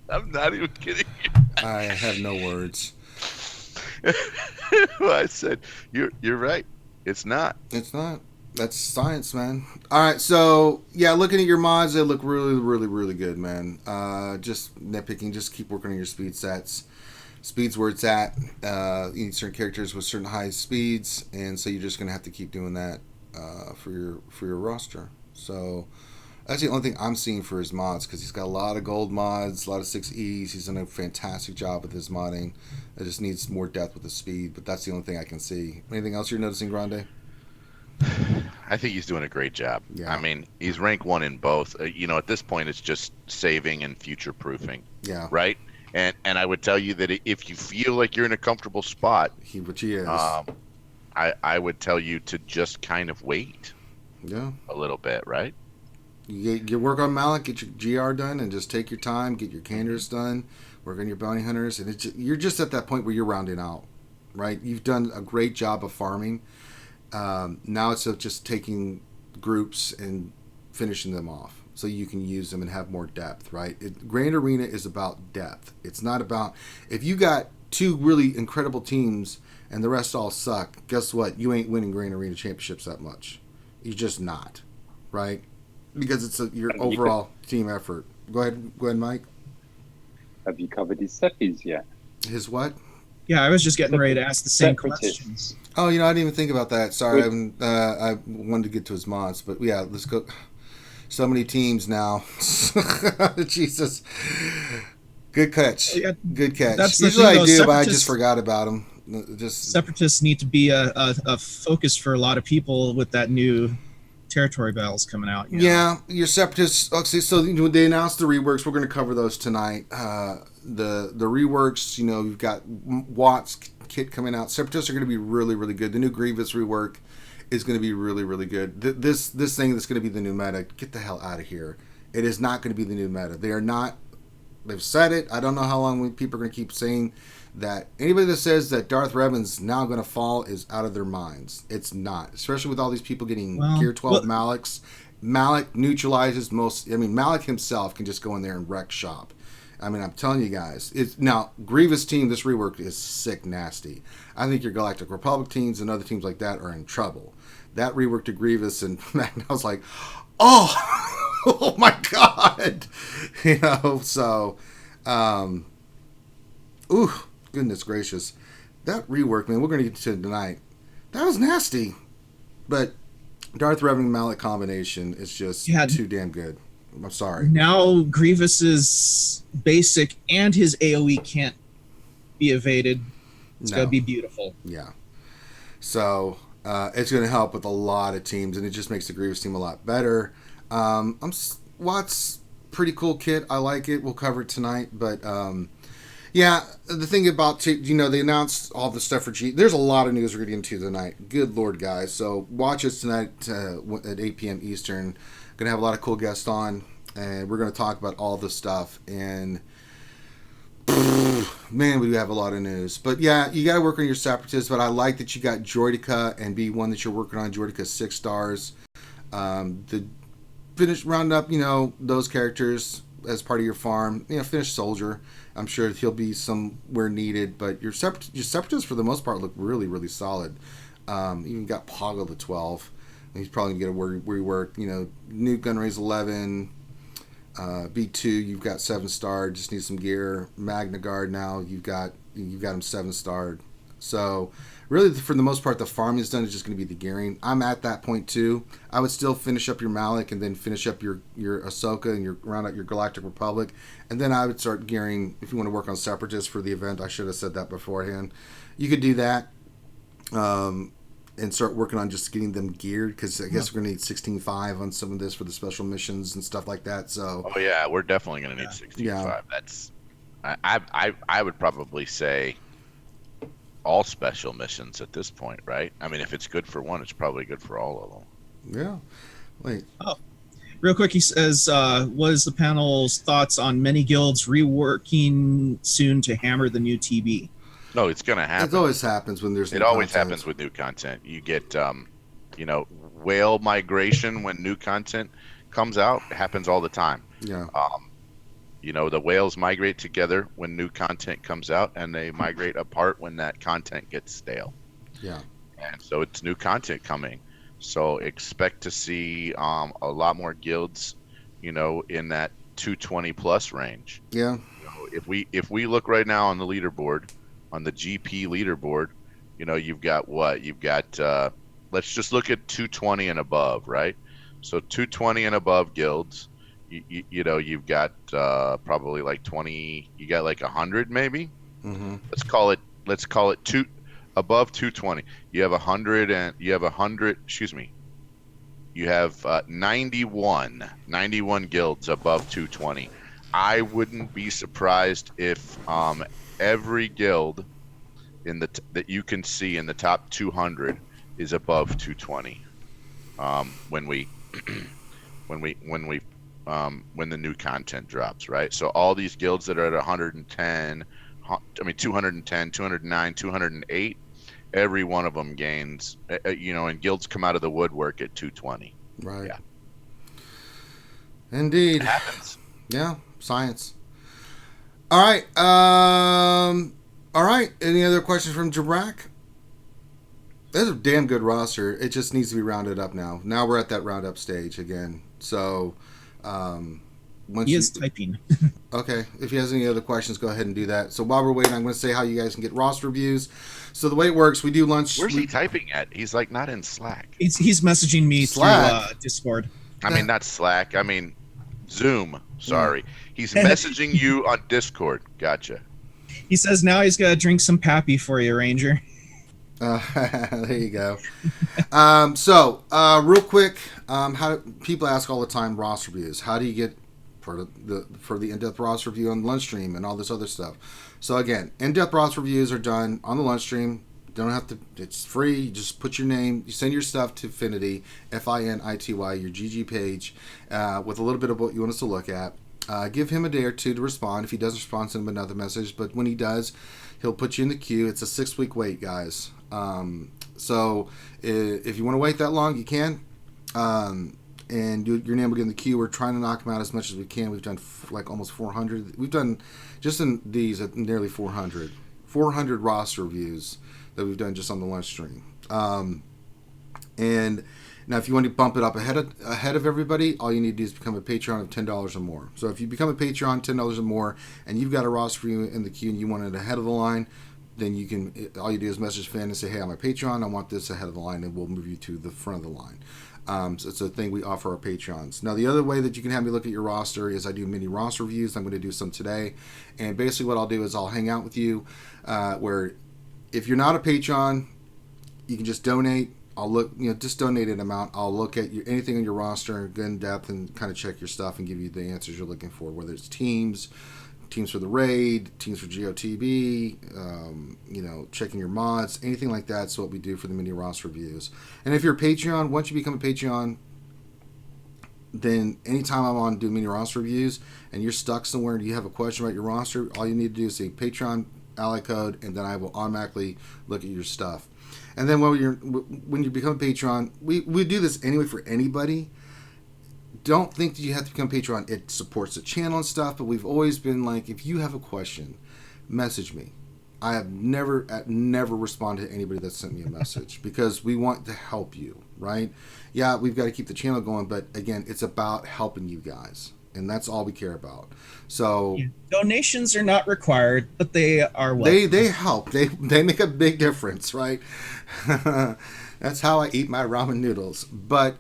S4: I'm not even kidding you.
S1: I have no words.
S4: Well, I said, you're right. It's not.
S1: It's not. That's science, man. All right, so yeah, looking at your mods, they look really, really, really good, man. Just nitpicking, just keep working on your speed sets. Speed's where it's at. You need certain characters with certain high speeds, and so you're just gonna have to keep doing that for your roster. So that's the only thing I'm seeing for his mods, because he's got a lot of gold mods, a lot of 6Es. He's done a fantastic job with his modding. It just needs more depth with the speed, but that's the only thing I can see. Anything else you're noticing, Grande?
S4: I think he's doing a great job.
S1: Yeah.
S4: I mean, he's rank 1 in both. At this point, it's just saving and future proofing.
S1: Yeah.
S4: Right. And I would tell you that if you feel like you're in a comfortable spot,
S1: Which he is.
S4: I would tell you to just kind of wait.
S1: Yeah.
S4: A little bit, right?
S1: You work on Malak, get your GR done, and just take your time, get your candors done, work on your bounty hunters, and you're just at that point where you're rounding out, right? You've done a great job of farming. Now it's just taking groups and finishing them off so you can use them and have more depth, right? Grand Arena is about depth. It's not about, if you got two really incredible teams and the rest all suck, guess what? You ain't winning Grand Arena championships that much. You're just not, right? Because it's your overall team effort. Go ahead, Mike.
S3: Have you covered his seppies yet?
S1: His what?
S2: Yeah, I was just getting ready to ask the same
S3: Separatists.
S2: questions.
S1: Oh, I didn't even think about that. Sorry, I wanted to get to his mods, but yeah, let's go. So many teams now. Jesus. Good catch.
S2: Yeah,
S1: Good catch.
S2: that's the
S1: Usually
S2: thing,
S1: I
S2: though,
S1: do, but I
S2: Separatists-
S1: just forgot about them. Just
S2: Separatists need to be a focus for a lot of people with that new territory battles coming out.
S1: Yeah, your Separatists. Okay, so they announced the reworks. We're going to cover those tonight. The reworks. You've got Watt's kit coming out. Separatists are going to be really, really good. The new Grievous rework is going to be really, really good. This thing that's going to be the new meta. Get the hell out of here. It is not going to be the new meta. They are not. They've said it. I don't know how long people are going to keep saying that anybody that says that Darth Revan's now going to fall is out of their minds. It's not, especially with all these people getting Gear 12 Malaks. Malak neutralizes most. I mean, Malak himself can just go in there and wreck shop. I mean, I'm telling you guys. It's now Grievous team. This rework is sick nasty. I think your Galactic Republic teams and other teams like that are in trouble. That rework to Grievous and I was like, oh, oh my god, you know. So, ooh, goodness gracious, that rework, man. We're gonna get to it tonight. That was nasty, but Darth Revan Malak combination is just too damn good. I'm sorry.
S2: Now Grievous's basic and his AoE can't be evaded. It's gonna be beautiful.
S1: Yeah. So it's gonna help with a lot of teams, and it just makes the Grievous team a lot better. Watt's pretty cool kit. I like it. We'll cover it tonight, but yeah, the thing about they announced all the stuff for G. There's a lot of news we're getting into tonight. Good Lord, guys! So watch us tonight at 8 p.m. Eastern. Gonna have a lot of cool guests on, and we're gonna talk about all this stuff. And man, we do have a lot of news. But yeah, you gotta work on your Separatists. But I like that you got Droideka and B1 that you're working on. Droideka 6 stars. The finish round up, those characters as part of your farm. Finish Soldier. I'm sure he'll be somewhere needed. But your Separatists for the most part look really, really solid. Even got Poggle to 12. He's probably going to get a rework. Nuke Gunrays 11, B2. You've got 7-star. Just need some gear. Magna Guard now. You've got him 7-starred. So really, for the most part, the farming is done. It's just going to be the gearing. I'm at that point too. I would still finish up your Malak and then finish up your Ahsoka and round out your Galactic Republic, and then I would start gearing. If you want to work on Separatists for the event, I should have said that beforehand. You could do that. And start working on just getting them geared, because I guess we're going to need 16.5 on some of this for the special missions and stuff like that. So,
S4: oh yeah, we're definitely going to need 16.5. Yeah. That's, I would probably say all special missions at this point, right? I mean, if it's good for one, it's probably good for all of them.
S1: Yeah. Wait.
S2: Oh, real quick, he says, what is the panel's thoughts on many guilds reworking soon to hammer the new TB?
S4: No, it's going to happen.
S1: It always happens when there's new
S4: content. It always happens with new content. You get, whale migration when new content comes out. It happens all the time.
S1: Yeah.
S4: The whales migrate together when new content comes out, and they migrate apart when that content gets stale.
S1: Yeah.
S4: And so it's new content coming. So expect to see a lot more guilds, in that 220 plus range.
S1: Yeah.
S4: If we look right now on the leaderboard, on the GP leaderboard, you've got what? You've got, let's just look at 220 and above, right? So 220 and above guilds, you've got probably like 20, you got like 100 maybe?
S1: Mm-hmm.
S4: Let's call it above 220. You have 91 guilds above 220. I wouldn't be surprised if every guild that you can see in the top 200 is above 220 when the new content drops, right? So all these guilds that are at 210, 209, 208, every one of them gains, and guilds come out of the woodwork at 220.
S1: Right.
S4: Yeah.
S1: Indeed.
S4: It happens.
S1: Yeah. Science. All right. All right. Any other questions from Brac? That's a damn good roster. It just needs to be rounded up now. Now we're at that roundup stage again. So,
S2: he is typing.
S1: Okay. If he has any other questions, go ahead and do that. So while we're waiting, I'm going to say how you guys can get roster reviews. So the way it works, we do lunch.
S4: Where's he typing at? He's like not in Slack.
S2: He's messaging me
S1: Slack.
S2: through Discord.
S4: I mean, not Slack. I mean, Zoom. Sorry. He's messaging you on Discord. Gotcha.
S2: He says now he's got to drink some Pappy for you, Ranger.
S1: There you go. Real quick, how people ask all the time roster reviews. How do you get for the in-depth roster review on the lunch stream and all this other stuff? So again, in-depth roster reviews are done on the lunch stream. Don't have to. It's free. You just put your name. You send your stuff to Finity, FINITY, your GG page, with a little bit of what you want us to look at. Give him a day or two to respond. If he doesn't respond, send him another message. But when he does, he'll put you in the queue. It's a 6-week wait, guys. So if you want to wait that long, you can. And your name will get in the queue. We're trying to knock them out as much as we can. We've done like almost 400. We've done just in these nearly 400 roster reviews that we've done just on the lunch stream. And now, if you want to bump it up ahead of everybody, all you need to do is become a Patreon of $10 or more. So if you become a Patreon $10 or more, and you've got a roster review in the queue and you want it ahead of the line, then you can. All you do is message Finn and say, "Hey, I'm a Patreon. I want this ahead of the line," and we'll move you to the front of the line. So it's a thing we offer our Patreons. Now, the other way that you can have me look at your roster is I do mini roster reviews. I'm going to do some today. And basically what I'll do is I'll hang out with you where if you're not a Patreon, you can just donate. I'll look, just donate an amount. I'll look at anything on your roster, go in depth and kind of check your stuff and give you the answers you're looking for, whether it's teams for the raid, teams for Geo TB, checking your mods, anything like that's what we do for the mini roster reviews. And if you're a Patreon, once you become a Patreon, then anytime I'm on doing mini roster reviews and you're stuck somewhere and you have a question about your roster, all you need to do is say Patreon ally code, and then I will automatically look at your stuff. And then when you become a Patreon, we do this anyway for anybody. Don't think that you have to become a Patreon. It supports the channel and stuff, but we've always been like, if you have a question, message me. I have never responded to anybody that sent me a message because we want to help you, right? Yeah, we've got to keep the channel going, but again, it's about helping you guys, and that's all we care about. So
S2: donations are not required, but they are welcome.
S1: They help. They make a big difference, right? That's how I eat my ramen noodles. But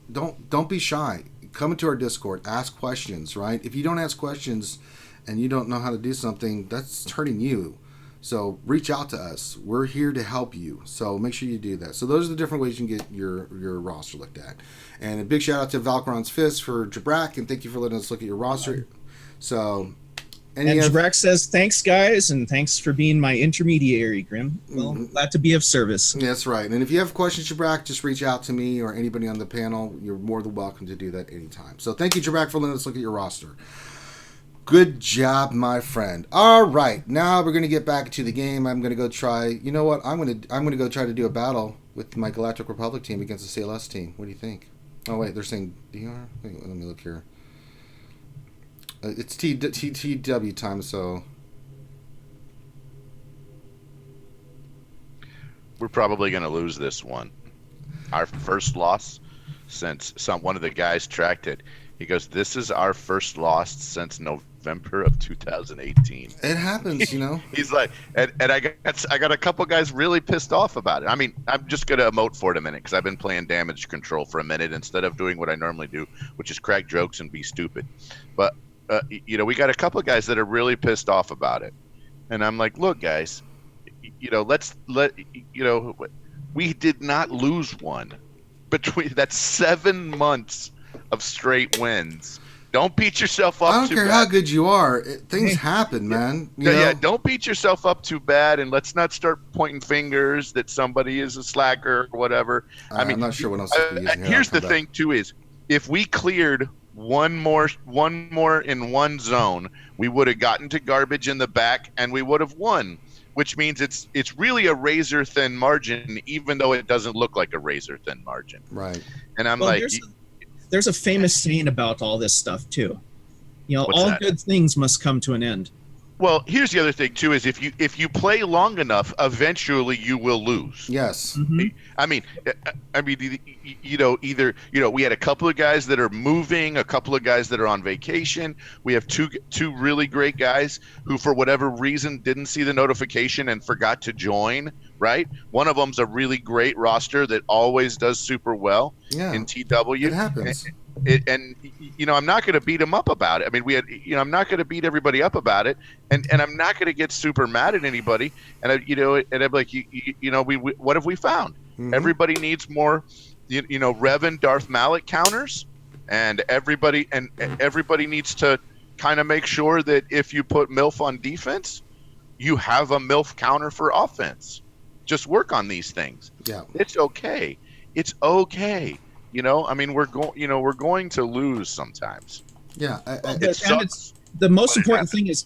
S1: don't be shy. Come into our Discord, ask questions, right? If you don't ask questions and you don't know how to do something, that's hurting you. So reach out to us. We're here to help you. So make sure you do that. So those are the different ways you can get your roster looked at. And a big shout out to Valkron's Fist for Brac, and thank you for letting us look at your roster. So
S2: and Brac says, thanks, guys, and thanks for being my intermediary, Grim. Well, glad to be of service.
S1: Yeah, that's right. And if you have questions, Brac, just reach out to me or anybody on the panel. You're more than welcome to do that anytime. So thank you, Brac, for letting us look at your roster. Good job, my friend. All right, now we're gonna get back to the game. I'm gonna go try. You know what? I'm gonna go try to do a battle with my Galactic Republic team against the CLS team. What do you think? Oh wait, they're saying DR. Wait, let me look here. It's TW time, so
S4: we're probably gonna lose this one. Our first loss since one of the guys tracked it. He goes, "This is our first loss since November of 2018."
S1: It happens,
S4: He's like, and I got a couple guys really pissed off about it. I mean, I'm just gonna emote for it a minute because I've been playing damage control for a minute instead of doing what I normally do, which is crack jokes and be stupid. But we got a couple guys that are really pissed off about it, and I'm like, look, guys, we did not lose one between that's 7 months of straight wins. Don't beat yourself up.
S1: I don't
S4: too
S1: care
S4: bad.
S1: how good you are. Things happen, man.
S4: Yeah, don't beat yourself up too bad, and let's not start pointing fingers that somebody is a slacker or whatever. I mean,
S1: I'm not sure what else to be using.
S4: Here's the thing, too, is if we cleared one more in one zone, we would have gotten to garbage in the back, and we would have won. Which means it's really a razor thin margin, even though it doesn't look like a razor thin margin.
S1: Right.
S4: And I'm
S2: there's a famous saying about all this stuff too.
S4: What's
S2: all
S4: that?
S2: Good things must come to an end.
S4: Well, here's the other thing too: is if you play long enough, eventually you will lose.
S1: Yes.
S2: Mm-hmm.
S4: Either we had a couple of guys that are moving, a couple of guys that are on vacation. We have two really great guys who, for whatever reason, didn't see the notification and forgot to join. Right? One of them's a really great roster that always does super well in TW.
S1: It happens.
S4: And I'm not going to beat him up about it. I mean, I'm not going to beat everybody up about it, and I'm not going to get super mad at anybody. And I'm like, what have we found? Mm-hmm. Everybody needs more, Revan Darth Malak counters, and everybody needs to kind of make sure that if you put MILF on defense, you have a MILF counter for offense. Just work on these things.
S1: Yeah,
S4: it's okay. It's okay. I mean, we're going to lose sometimes.
S1: Yeah,
S2: And
S4: sucks,
S2: it's the most
S4: but it
S2: important thing is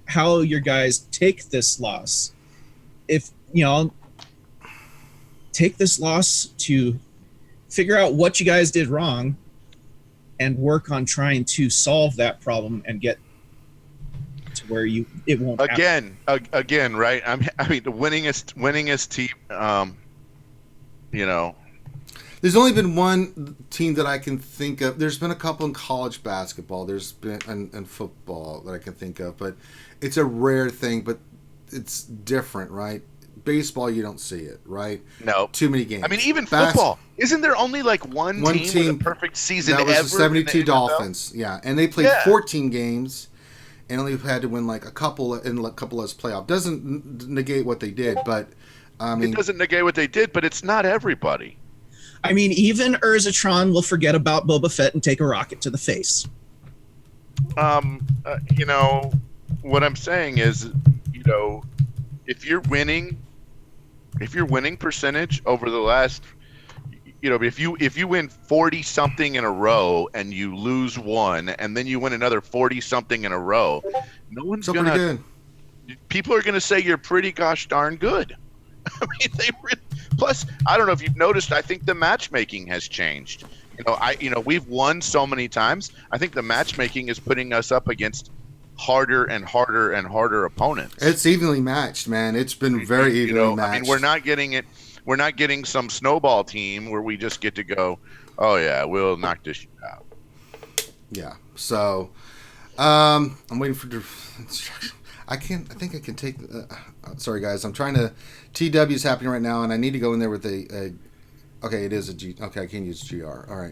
S2: how your guys take this loss. If take this loss to figure out what you guys did wrong and work on trying to solve that problem and get to where it won't happen.
S4: again, right? I mean, the winningest team.
S1: There's only been one team that I can think of. There's been a couple in college basketball. There's been and football that I can think of, but it's a rare thing. But it's different, right? Baseball, you don't see it, right?
S4: No,
S1: too many games.
S4: I mean, even football. Isn't there only like one team with a perfect season
S1: that was
S4: ever?
S1: The 72 Dolphins, yeah, and they played 14 games and only had to win like a couple as playoff. Doesn't negate what they did, but I mean,
S4: it doesn't negate what they did, but it's not everybody.
S2: I mean, even Urzatron will forget about Boba Fett and take a rocket to the face.
S4: What I'm saying is, if you're winning percentage over the last, if you win 40 something in a row and you lose one, and then you win another 40 something in a row, no one's gonna. People are gonna say you're pretty gosh darn good. I mean, plus, I don't know if you've noticed. I think the matchmaking has changed. We've won so many times. I think the matchmaking is putting us up against harder and harder and harder opponents.
S1: It's evenly matched, man. It's been very evenly matched.
S4: I mean, we're not getting it. We're not getting some snowball team where we just get to go, oh yeah, we'll knock this shit out.
S1: Yeah. So, I'm waiting for instruction. I think I can take. Sorry, guys. I'm trying to. TW is happening right now, and I need to go in there with a. Okay, it is a G. Okay, I can use GR. All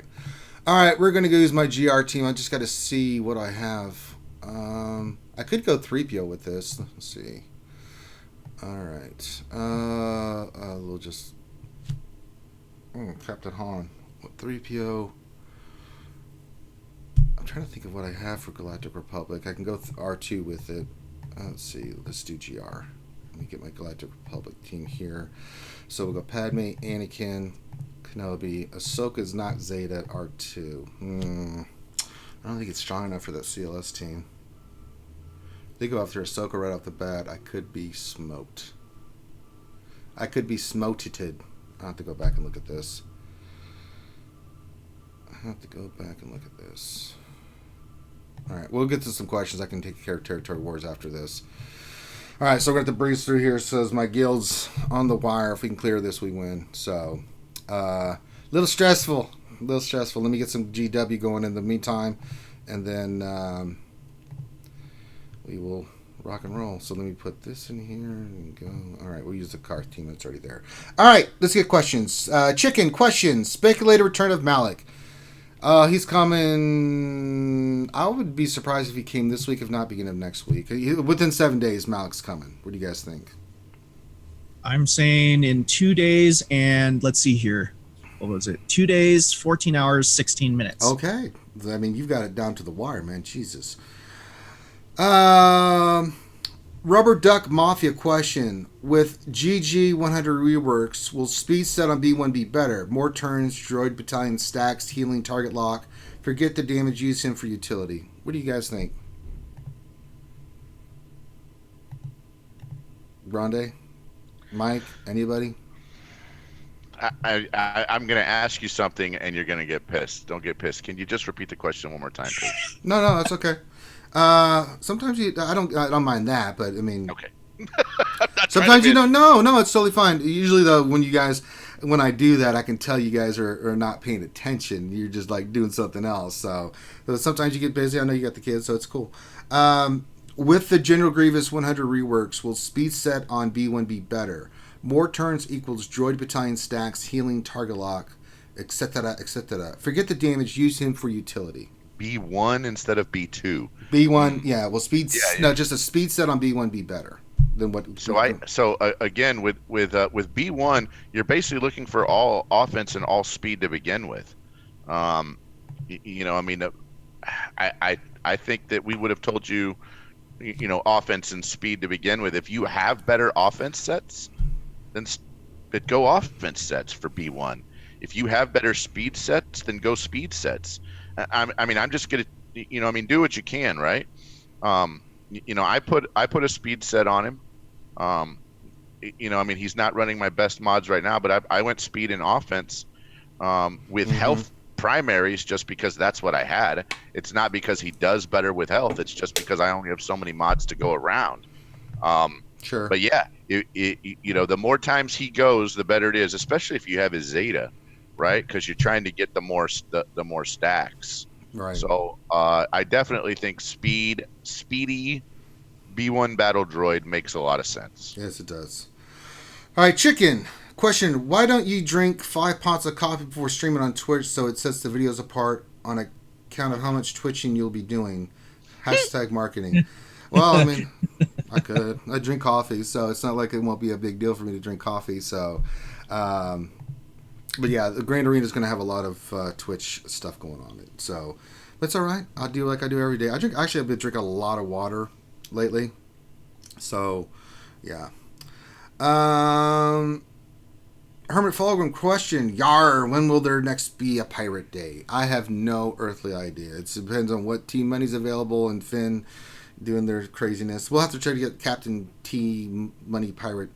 S1: right. We're gonna go use my GR team. I just got to see what I have. I could go 3PO with this. Let's see. All right. We'll just. Captain Han. 3PO. I'm trying to think of what I have for Galactic Republic. I can go R2 with it. Let's see. Let's do GR. Let me get my Galactic Republic team here. So we'll go Padme, Anakin, Kenobi. Ahsoka's not Zeta at R2. I don't think it's strong enough for that CLS team. They go after Ahsoka right off the bat. I could be smoked. I could be smoted. I have to go back and look at this. All right, we'll get to some questions. I can take care of Territory Wars after this. All right, so we're going to have to breeze through here. It says my guild's on the wire. If we can clear this, we win. So, little stressful. Let me get some GW going in the meantime, and then we will rock and roll. So let me put this in here and go. All right, we'll use the car team that's already there. All right, let's get questions. Chicken questions. Speculated return of Malak. He's coming. I would be surprised if he came this week, if not beginning of next week. Within 7 days, Malak's coming. What do you guys think?
S2: I'm saying in 2 days, and let's see here. What was it? 2 days, 14 hours, 16 minutes.
S1: Okay. I mean, you've got it down to the wire, man. Jesus. Rubber Duck Mafia question. With GG 100 reworks, will speed set on B1 be better? More turns, droid battalion stacks, healing, target lock. Forget the damage, use him for utility. What do you guys think? Grande? Mike? Anybody?
S4: I'm going to ask you something, and you're going to get pissed. Don't get pissed. Can you just repeat the question one more time, please?
S1: No, that's okay. Sometimes I don't mind that, but I mean,
S4: okay.
S1: Sometimes you don't know. No, it's totally fine. Usually, though, when I do that, I can tell you guys are not paying attention. You're just like doing something else. So sometimes you get busy. I know you got the kids, so it's cool. With the General Grievous 100 reworks, will speed set on B1 be better? More turns equals droid battalion stacks, healing, target lock, etc., etc. Forget the damage. Use him for utility.
S4: B1 instead of B2.
S1: B1, yeah. Well, just a speed set on B1 be better than what.
S4: Again with B1, you're basically looking for all offense and all speed to begin with. I think that we would have told you, offense and speed to begin with. If you have better offense sets, then go offense sets for B1. If you have better speed sets, then go speed sets. I'm just gonna, I mean, do what you can, right? I put a speed set on him. I mean, he's not running my best mods right now, but I went speed and offense with health primaries just because that's what I had. It's not because he does better with health. It's just because I only have so many mods to go around.
S1: Sure.
S4: But yeah, the more times he goes, the better it is, especially if you have his Zeta, right? Because you're trying to get the more stacks.
S1: Right.
S4: So I definitely think speedy B1 battle droid makes a lot of sense.
S1: Yes, it does. All right, Chicken. Question: why don't you drink 5 pots of coffee before streaming on Twitch so it sets the videos apart on account of how much twitching you'll be doing? Hashtag marketing. Well, I mean, I could. I drink coffee, so it's not like it won't be a big deal for me to drink coffee. So, but yeah, the Grand Arena is going to have a lot of Twitch stuff going on it. So, but it's all right. I'll do like I do every day. I've been drinking a lot of water lately. So, yeah. Hermit Fulgrim question: when will there next be a pirate day? I have no earthly idea. It depends on what team money's available and Finn doing their craziness. We'll have to try to get Captain T Money Pirate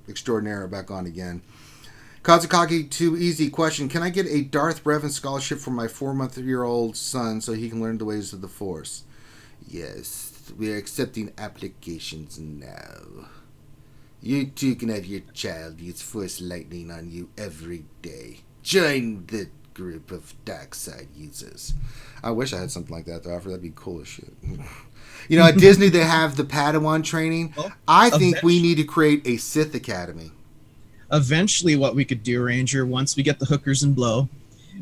S1: Extraordinaire back on again. Kazukagi, too easy question: can I get a Darth Revan scholarship for my 4-month-old son so he can learn the ways of the Force? Yes, we are accepting applications now. You too can have your child use Force Lightning on you every day. Join the group of dark side users. I wish I had something like that, though. That'd be cool as shit. At Disney, they have the Padawan training. Well, I think we need to create a Sith Academy.
S2: Eventually, what we could do, Ranger, once we get the hookers and blow,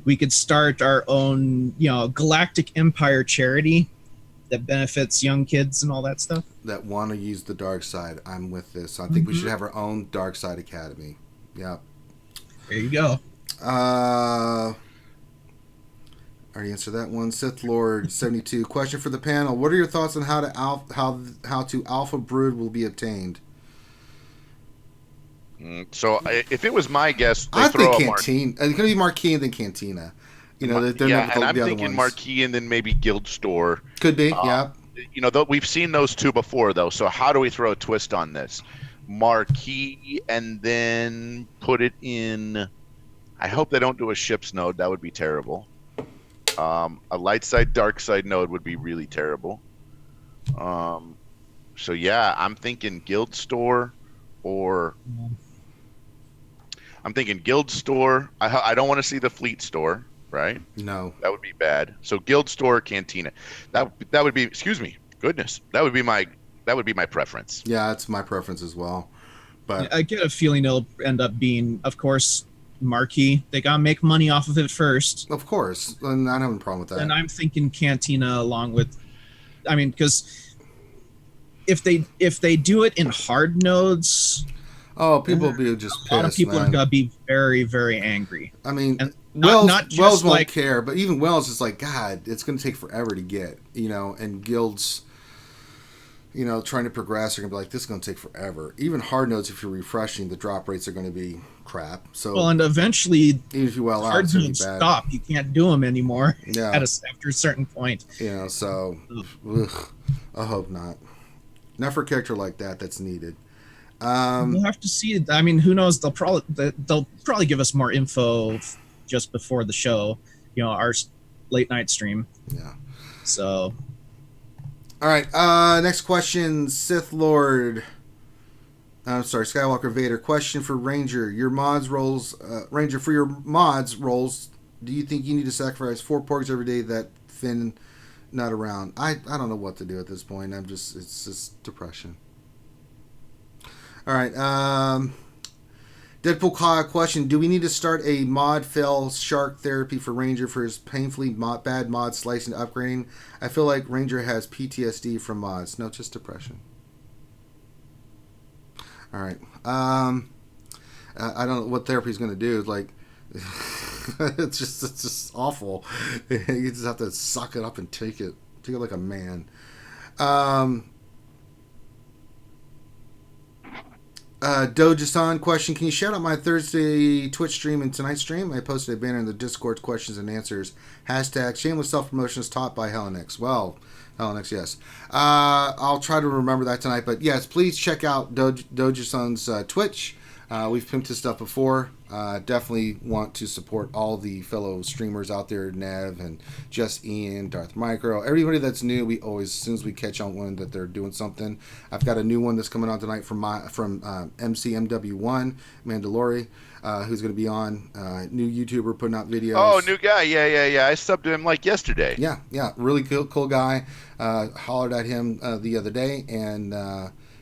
S2: we could start our own, Galactic Empire charity that benefits young kids and all that stuff.
S1: That want to use the dark side. I'm with this. I think we should have our own dark side academy. Yeah.
S2: There you go.
S1: I already answered that one. Sith Lord 72. Question for the panel: what are your thoughts on how to alpha brood will be obtained?
S4: So if it was my guess,
S1: I think Cantina. It's going to be Marquee and then Cantina. They're
S4: and I'm thinking Marquee and then maybe Guild Store.
S1: Could be, yeah.
S4: We've seen those two before, though. So how do we throw a twist on this? Marquee and then put it in. I hope they don't do a ship's node. That would be terrible. A light side, dark side node would be really terrible. So yeah, I'm thinking Guild Store or. I'm thinking Guild Store. I don't want to see the Fleet Store. Right?
S1: No,
S4: that would be bad. So Guild Store, Cantina. That would be. Excuse me. Goodness, that would be my preference.
S1: Yeah, it's my preference as well. But
S2: I get a feeling it'll end up being, of course, Marquee. They gotta make money off of it first.
S1: Of course, and I don't have a problem with that.
S2: And I'm thinking Cantina along with. I mean, because if they do it in hard nodes.
S1: Oh, people will be just pissed.
S2: A lot of people are gonna be very, very angry.
S1: I mean,
S2: and
S1: Wells won't care, but even Wells is like, God, it's going to take forever to get, and guilds, trying to progress are going to be like, this is going to take forever. Even hard nodes, if you're refreshing, the drop rates are going to be crap. So
S2: and eventually,
S1: even if you
S2: hard nodes stop. You can't do them anymore.
S1: Yeah.
S2: After a certain point.
S1: So I hope not. Not for a character like that. That's needed.
S2: We'll have to see. I mean, who knows? They'll probably give us more info just before the show, our late night stream.
S1: Yeah.
S2: So.
S1: All right. Next question, Sith Lord. I'm sorry, Skywalker Vader. Question for Ranger. Your mods roles, Ranger. For your mods roles, do you think you need to sacrifice 4 porgs every day that Finn not around? I don't know what to do at this point. It's just depression. All right. Deadpool Kyle question: do we need to start a mod fail shark therapy for Ranger for his painfully bad mod slicing and upgrading? I feel like Ranger has PTSD from mods. No, just depression. All right. I don't know what therapy is going to do. Like, it's just awful. You just have to suck it up and take it like a Doja-san question: can you shout out my Thursday Twitch stream and tonight's stream? I posted a banner in the Discord, questions and answers. Hashtag shameless self-promotion is taught by Helenix. Well, Helenix, yes. I'll try to remember that tonight. But yes, please check out Doja-san's Twitch. We've pimped his stuff before. Definitely want to support all the fellow streamers out there, Nev and Just Ian, Darth Micro, everybody that's new. We always, as soon as we catch on one that they're doing something. I've got a new one that's coming on tonight from MCMW1 Mandalori, who's going to be on. New YouTuber putting out videos.
S4: Oh, new guy. Yeah. I subbed to him like yesterday.
S1: Yeah, really cool guy. Hollered at him the other day, and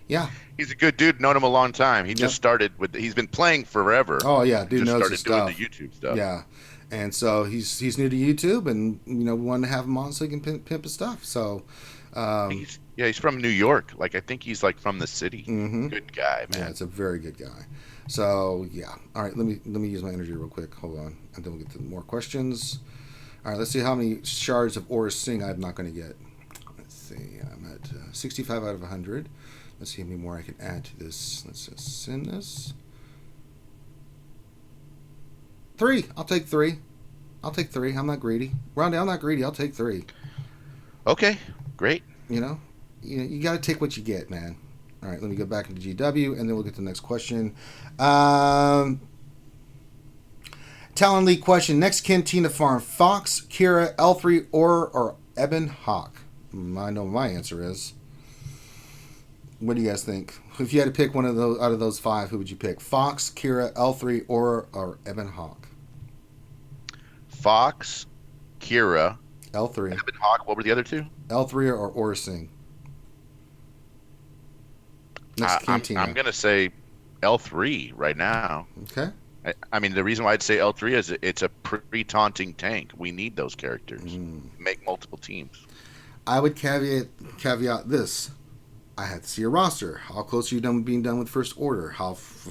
S1: yeah.
S4: He's a good dude. Known him a long time. He just started with. He's been playing forever.
S1: Oh yeah, dude knows his
S4: started
S1: stuff.
S4: doing the YouTube stuff.
S1: Yeah, and so he's new to YouTube, and we wanted to have him on so he can pimp his stuff. So,
S4: he's from New York. Like I think he's like from the city.
S1: Mm-hmm.
S4: Good guy, man.
S1: Yeah, it's a very good guy. So yeah, all right. Let me use my energy real quick. Hold on, and then we'll get to more questions. All right, let's see how many shards of Ora Sing I'm not going to get. Let's see. I'm at 65 out of 100. Let's see how many more I can add to this. Let's just send this. 3. I'll take 3. I'm not greedy. Round, I'm not greedy. I'll take 3.
S4: Okay, great.
S1: You got to take what you get, man. All right, let me go back into GW, and then we'll get to the next question. Talon League question. Next Cantina Farm. Fox, Kira, L3, or Ebon Hawk? I know what my answer is. What do you guys think? If you had to pick one of those out of those 5, who would you pick? Fox, Kira, L3, or Ebon Hawk?
S4: Fox, Kira,
S1: L3.
S4: Ebon Hawk. What were the other 2?
S1: L3 or Orsing? Next Cantina.
S4: I'm going to say L3 right now.
S1: Okay.
S4: I mean, the reason why I'd say L3 is it's a pretty taunting tank. We need those characters. Make multiple teams.
S1: I would caveat this. I had to see a roster. How close are you being done with First Order?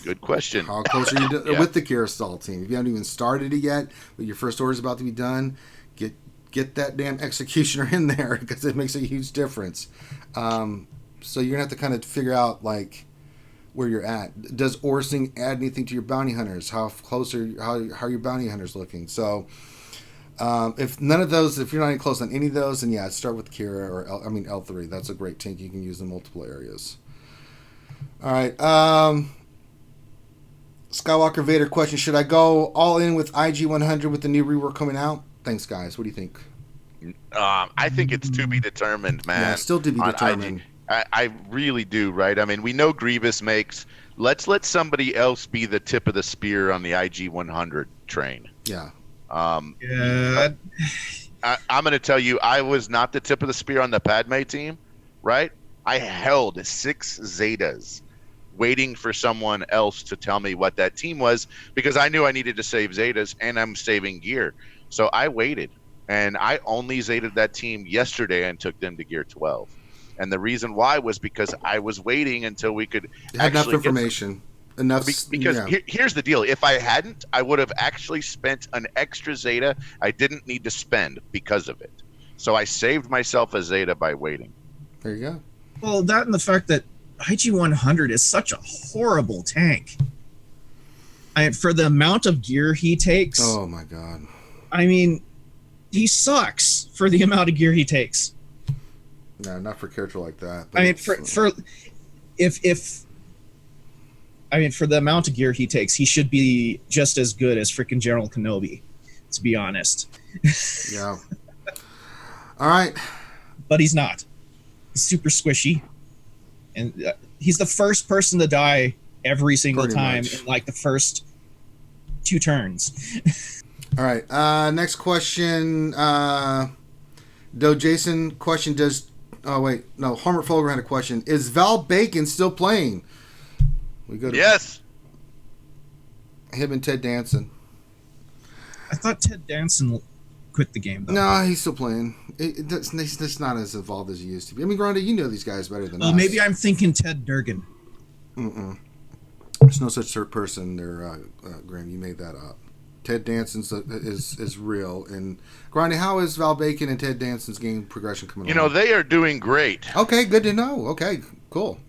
S4: Good question.
S1: How close are you with the Carousel team? If you haven't even started it yet, but your First Order is about to be done, get that damn Executioner in there because it makes a huge difference. So you're gonna have to kind of figure out like where you're at. Does Orsing add anything to your bounty hunters? How close are your bounty hunters looking? So. If none of those, if you're not even close on any of those, then yeah, start with Kira or L3. That's a great tank you can use in multiple areas. All right. Skywalker Vader question: should I go all in with IG 100 with the new rework coming out? Thanks, guys. What do you think?
S4: I think it's to be determined, man.
S1: Yeah, still to be determined.
S4: I really do, right? I mean, we know Grievous makes. Let's let somebody else be the tip of the spear on the IG 100 train.
S1: Yeah.
S4: I'm going to tell you, I was not the tip of the spear on the Padme team, right? I held 6 Zetas waiting for someone else to tell me what that team was because I knew I needed to save Zetas and I'm saving gear. So I waited, and I only Zeted that team yesterday and took them to gear 12. And the reason why was because I was waiting until we could
S1: have enough information.
S4: Here's the deal. If I hadn't, I would have actually spent an extra Zeta I didn't need to spend because of it. So I saved myself a Zeta by waiting.
S1: There you go.
S2: Well, that and the fact that IG-100 is such a horrible tank. For the amount of gear he takes.
S1: Oh my god.
S2: I mean, he sucks for the amount of gear he takes.
S1: No, not for a character like that.
S2: I mean, for the amount of gear he takes, he should be just as good as freaking General Kenobi, to be honest.
S1: Yeah. All right.
S2: But he's not. He's super squishy. And he's the first person to die every single time in like the first 2 turns.
S1: All right. Next question. Jason question does... Oh, wait. No, Homer Folger had a question. Is Val Bacon still playing? We go to
S4: yes.
S1: Him and Ted Danson.
S2: I thought Ted Danson quit the game, though.
S1: No, he's still playing. It's not as evolved as he used to be. I mean, Rhonda, you know these guys better than us.
S2: Maybe I'm thinking Ted Durgan.
S1: There's no such person there, Graham. You made that up. Ted Danson is real. And Grandi, how is Val Bacon and Ted Danson's game progression coming along?
S4: They are doing great.
S1: Okay, good to know. Okay, cool.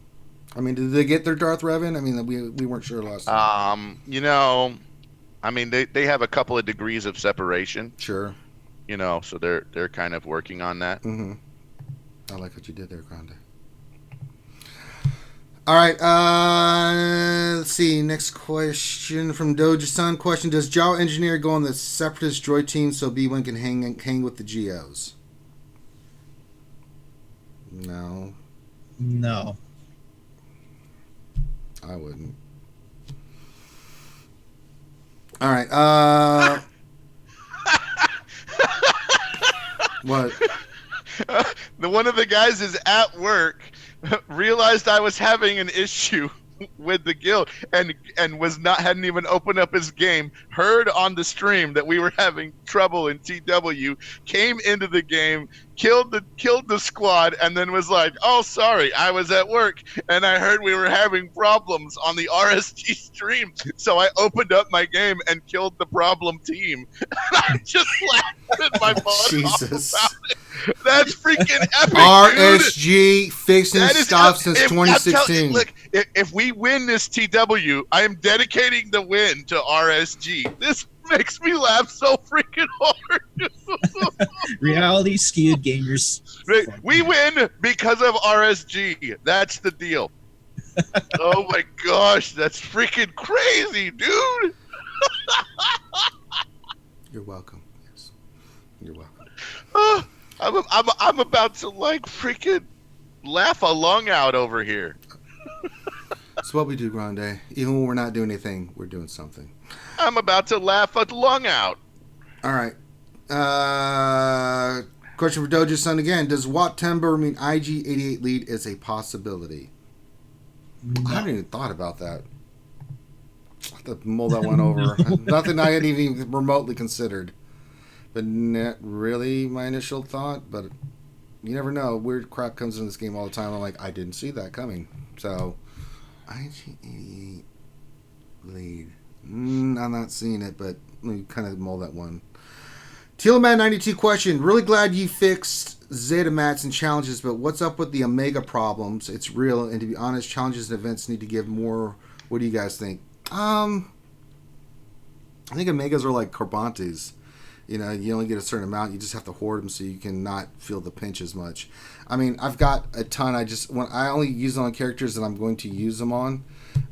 S1: I mean, did they get their Darth Revan? I mean, we weren't sure last time.
S4: You know, I mean, they have a couple of degrees of separation.
S1: Sure.
S4: You know, so they're kind of working on that.
S1: Mm-hmm. I like what you did there, Grande. All right. Let's see. Next question from Doja-san. Question: does Jawa Engineer go on the Separatist droid team so B1 can hang with the Geos? No.
S2: No.
S1: I wouldn't. All right. What?
S4: One of the guys is at work, realized I was having an issue with the guild, and hadn't even opened up his game, heard on the stream that we were having trouble in TW, came into the game, killed the squad, and then was like, "Oh, sorry, I was at work and I heard we were having problems on the RSG stream, so I opened up my game and killed the problem team." I just laughed at my butt
S1: Jesus.
S4: off about it. That's freaking epic,
S1: RSG fixing
S4: that is
S1: stuff
S4: up.
S1: since
S4: I'm
S1: 2016.
S4: look, if we win this TW, I am dedicating the win to RSG. This makes me laugh so freaking hard.
S2: Reality skewed gamers.
S4: We win because of RSG. That's the deal. Oh my gosh, that's freaking crazy, dude.
S1: You're welcome. Yes, you're welcome.
S4: I'm about to like freaking laugh a lung out over here.
S1: It's what we do, Grande. Even when we're not doing anything, we're doing something.
S4: I'm about to laugh a lung out.
S1: All right. Question for Doja-san again. Does Watt Timber mean IG-88 lead is a possibility?
S2: No.
S1: I haven't even thought about that. I have to mull that one over. Nothing I had even remotely considered. But not really my initial thought. But you never know. Weird crap comes in this game all the time. I'm like, I didn't see that coming. So, IG-88 lead. I'm not seeing it, but let me kind of mull that one. Tealman92 question. Really glad you fixed Zeta mats and challenges, but what's up with the Omega problems? It's real, and to be honest, challenges and events need to give more. What do you guys think? I think Omegas are like Carbantes. You know, you only get a certain amount. You just have to hoard them so you can not feel the pinch as much. I mean, I've got a ton. I only use them on characters that I'm going to use them on.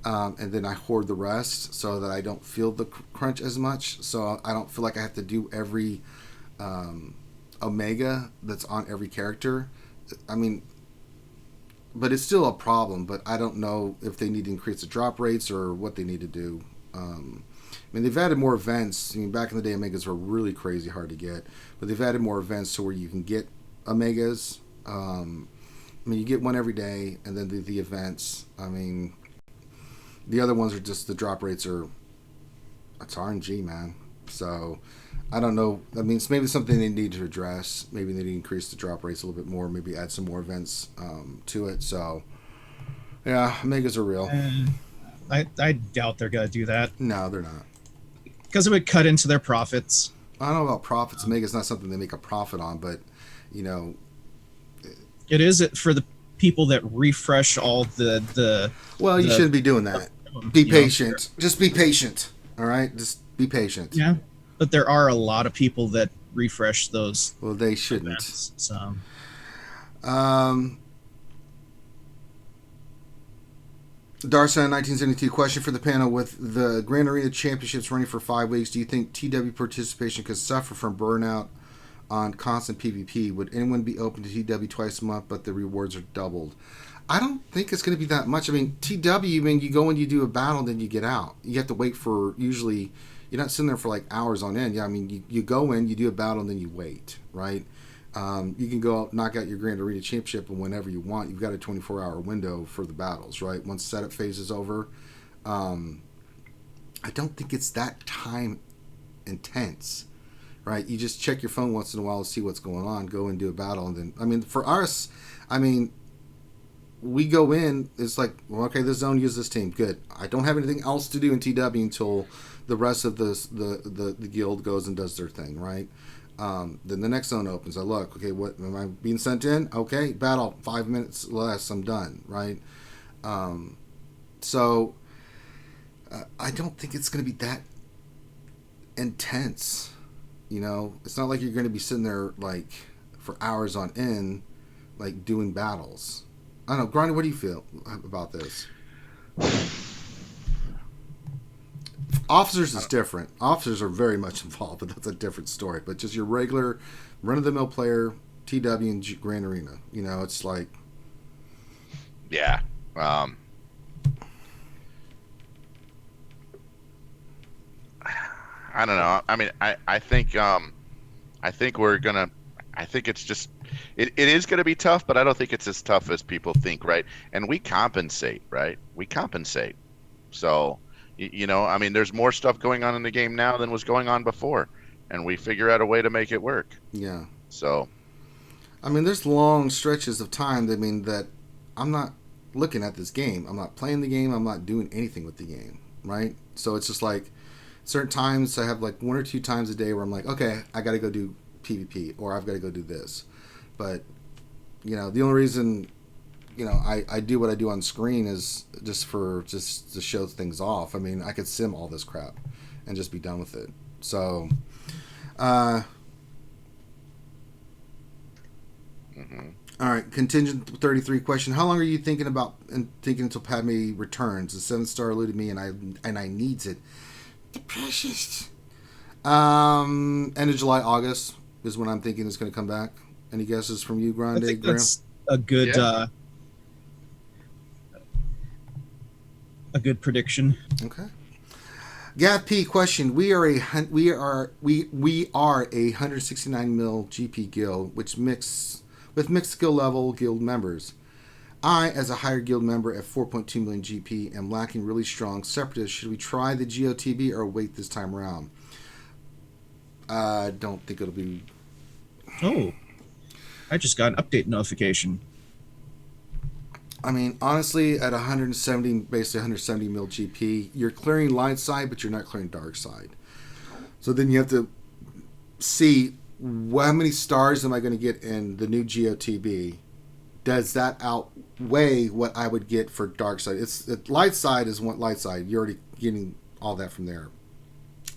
S1: And then I hoard the rest so that I don't feel the crunch as much. So I don't feel like I have to do every Omega that's on every character. I mean, but it's still a problem. But I don't know if they need to increase the drop rates or what they need to do. I mean, they've added more events. I mean, back in the day, Omegas were really crazy hard to get. But they've added more events to where you can get Omegas. I mean, you get one every day, and then the events. I mean, the other ones are just the drop rates are. It's RNG, man. So I don't know. I mean, it's maybe something they need to address. Maybe they need to increase the drop rates a little bit more. Maybe add some more events to it. So yeah, Omegas are real.
S2: I doubt they're gonna do that
S1: No, they're not.
S2: because it would cut into their profits.
S1: I don't know about profits. Omega's not something they make a profit on, but you know,
S2: It is for the people that refresh all the
S1: well, you shouldn't be doing that. Be
S2: you know,
S1: patient. Just be patient. All right, just be patient.
S2: yeah, but there are a lot of people that refresh those
S1: Well, they shouldn't.
S2: events, so
S1: Darson 1972 question for the panel: with the Grand Arena Championships running for 5 weeks, do you think TW participation could suffer from burnout on constant PvP? Would anyone be open to TW twice a month, but the rewards are doubled? I don't think it's going to be that much. I mean, TW, I mean, you go and you do a battle, then you get out. You have to wait for, usually, you're not sitting there for like hours on end. Yeah, I mean, you go in, you do a battle, and then you wait, right? You can go out, knock out your Grand Arena Championship and whenever you want. You've got a 24-hour window for the battles, right? Once setup phase is over. I don't think it's that time intense, right? You just check your phone once in a while to see what's going on, go and do a battle, and then, I mean, for us, I mean, we go in, it's like, well, okay, this zone, use this team, good. I don't have anything else to do in TW until the rest of the guild goes and does their thing, right? Then the next zone opens. I look, okay, what am I being sent in? Okay, battle, 5 minutes less, I'm done, right? So I don't think it's going to be that intense. You know, it's not like you're going to be sitting there like for hours on end, like doing battles. I don't know, Grandi, what do you feel about this? Officers is different. Officers are very much involved, but that's a different story. But just your regular run-of-the-mill player, TW and Grand Arena. You know, it's like...
S4: Yeah. I don't know. I mean, I think we're gonna. I think it's just. It is gonna be tough, but I don't think it's as tough as people think, right? And we compensate, right? We compensate. So, you know, I mean, there's more stuff going on in the game now than was going on before, and we figure out a way to make it work.
S1: Yeah.
S4: So.
S1: I mean, there's long stretches of time. I mean, that I'm not looking at this game. I'm not playing the game. I'm not doing anything with the game, right? So it's just like certain times I have like 1 or 2 times a day where I'm like, okay, I got to go do PvP or I've got to go do this. But, you know, the only reason, you know, I do what I do on screen is just to show things off. I mean, I could sim all this crap and just be done with it. So, all right, contingent 33 question. How long are you thinking until Padme returns? The 7-star eluded me, and I needs it. The precious. End of July, August is when I'm thinking it's going to come back. Any guesses from you, Grande?
S2: I think that's a good prediction.
S1: Okay. Gav P question: We are a 169 mil GP guild, with mixed skill level guild members. I, as a higher guild member at 4.2 million GP, am lacking really strong Separatist. Should we try the Geo TB or wait this time around? I don't think it'll be.
S2: Oh, I just got an update notification.
S1: I mean, honestly, at 170 mil GP, you're clearing light side, but you're not clearing dark side. So then you have to see how many stars am I going to get in the new Geo TB. Does that outweigh what I would get for dark side? Light side is one light side. You're already getting all that from there.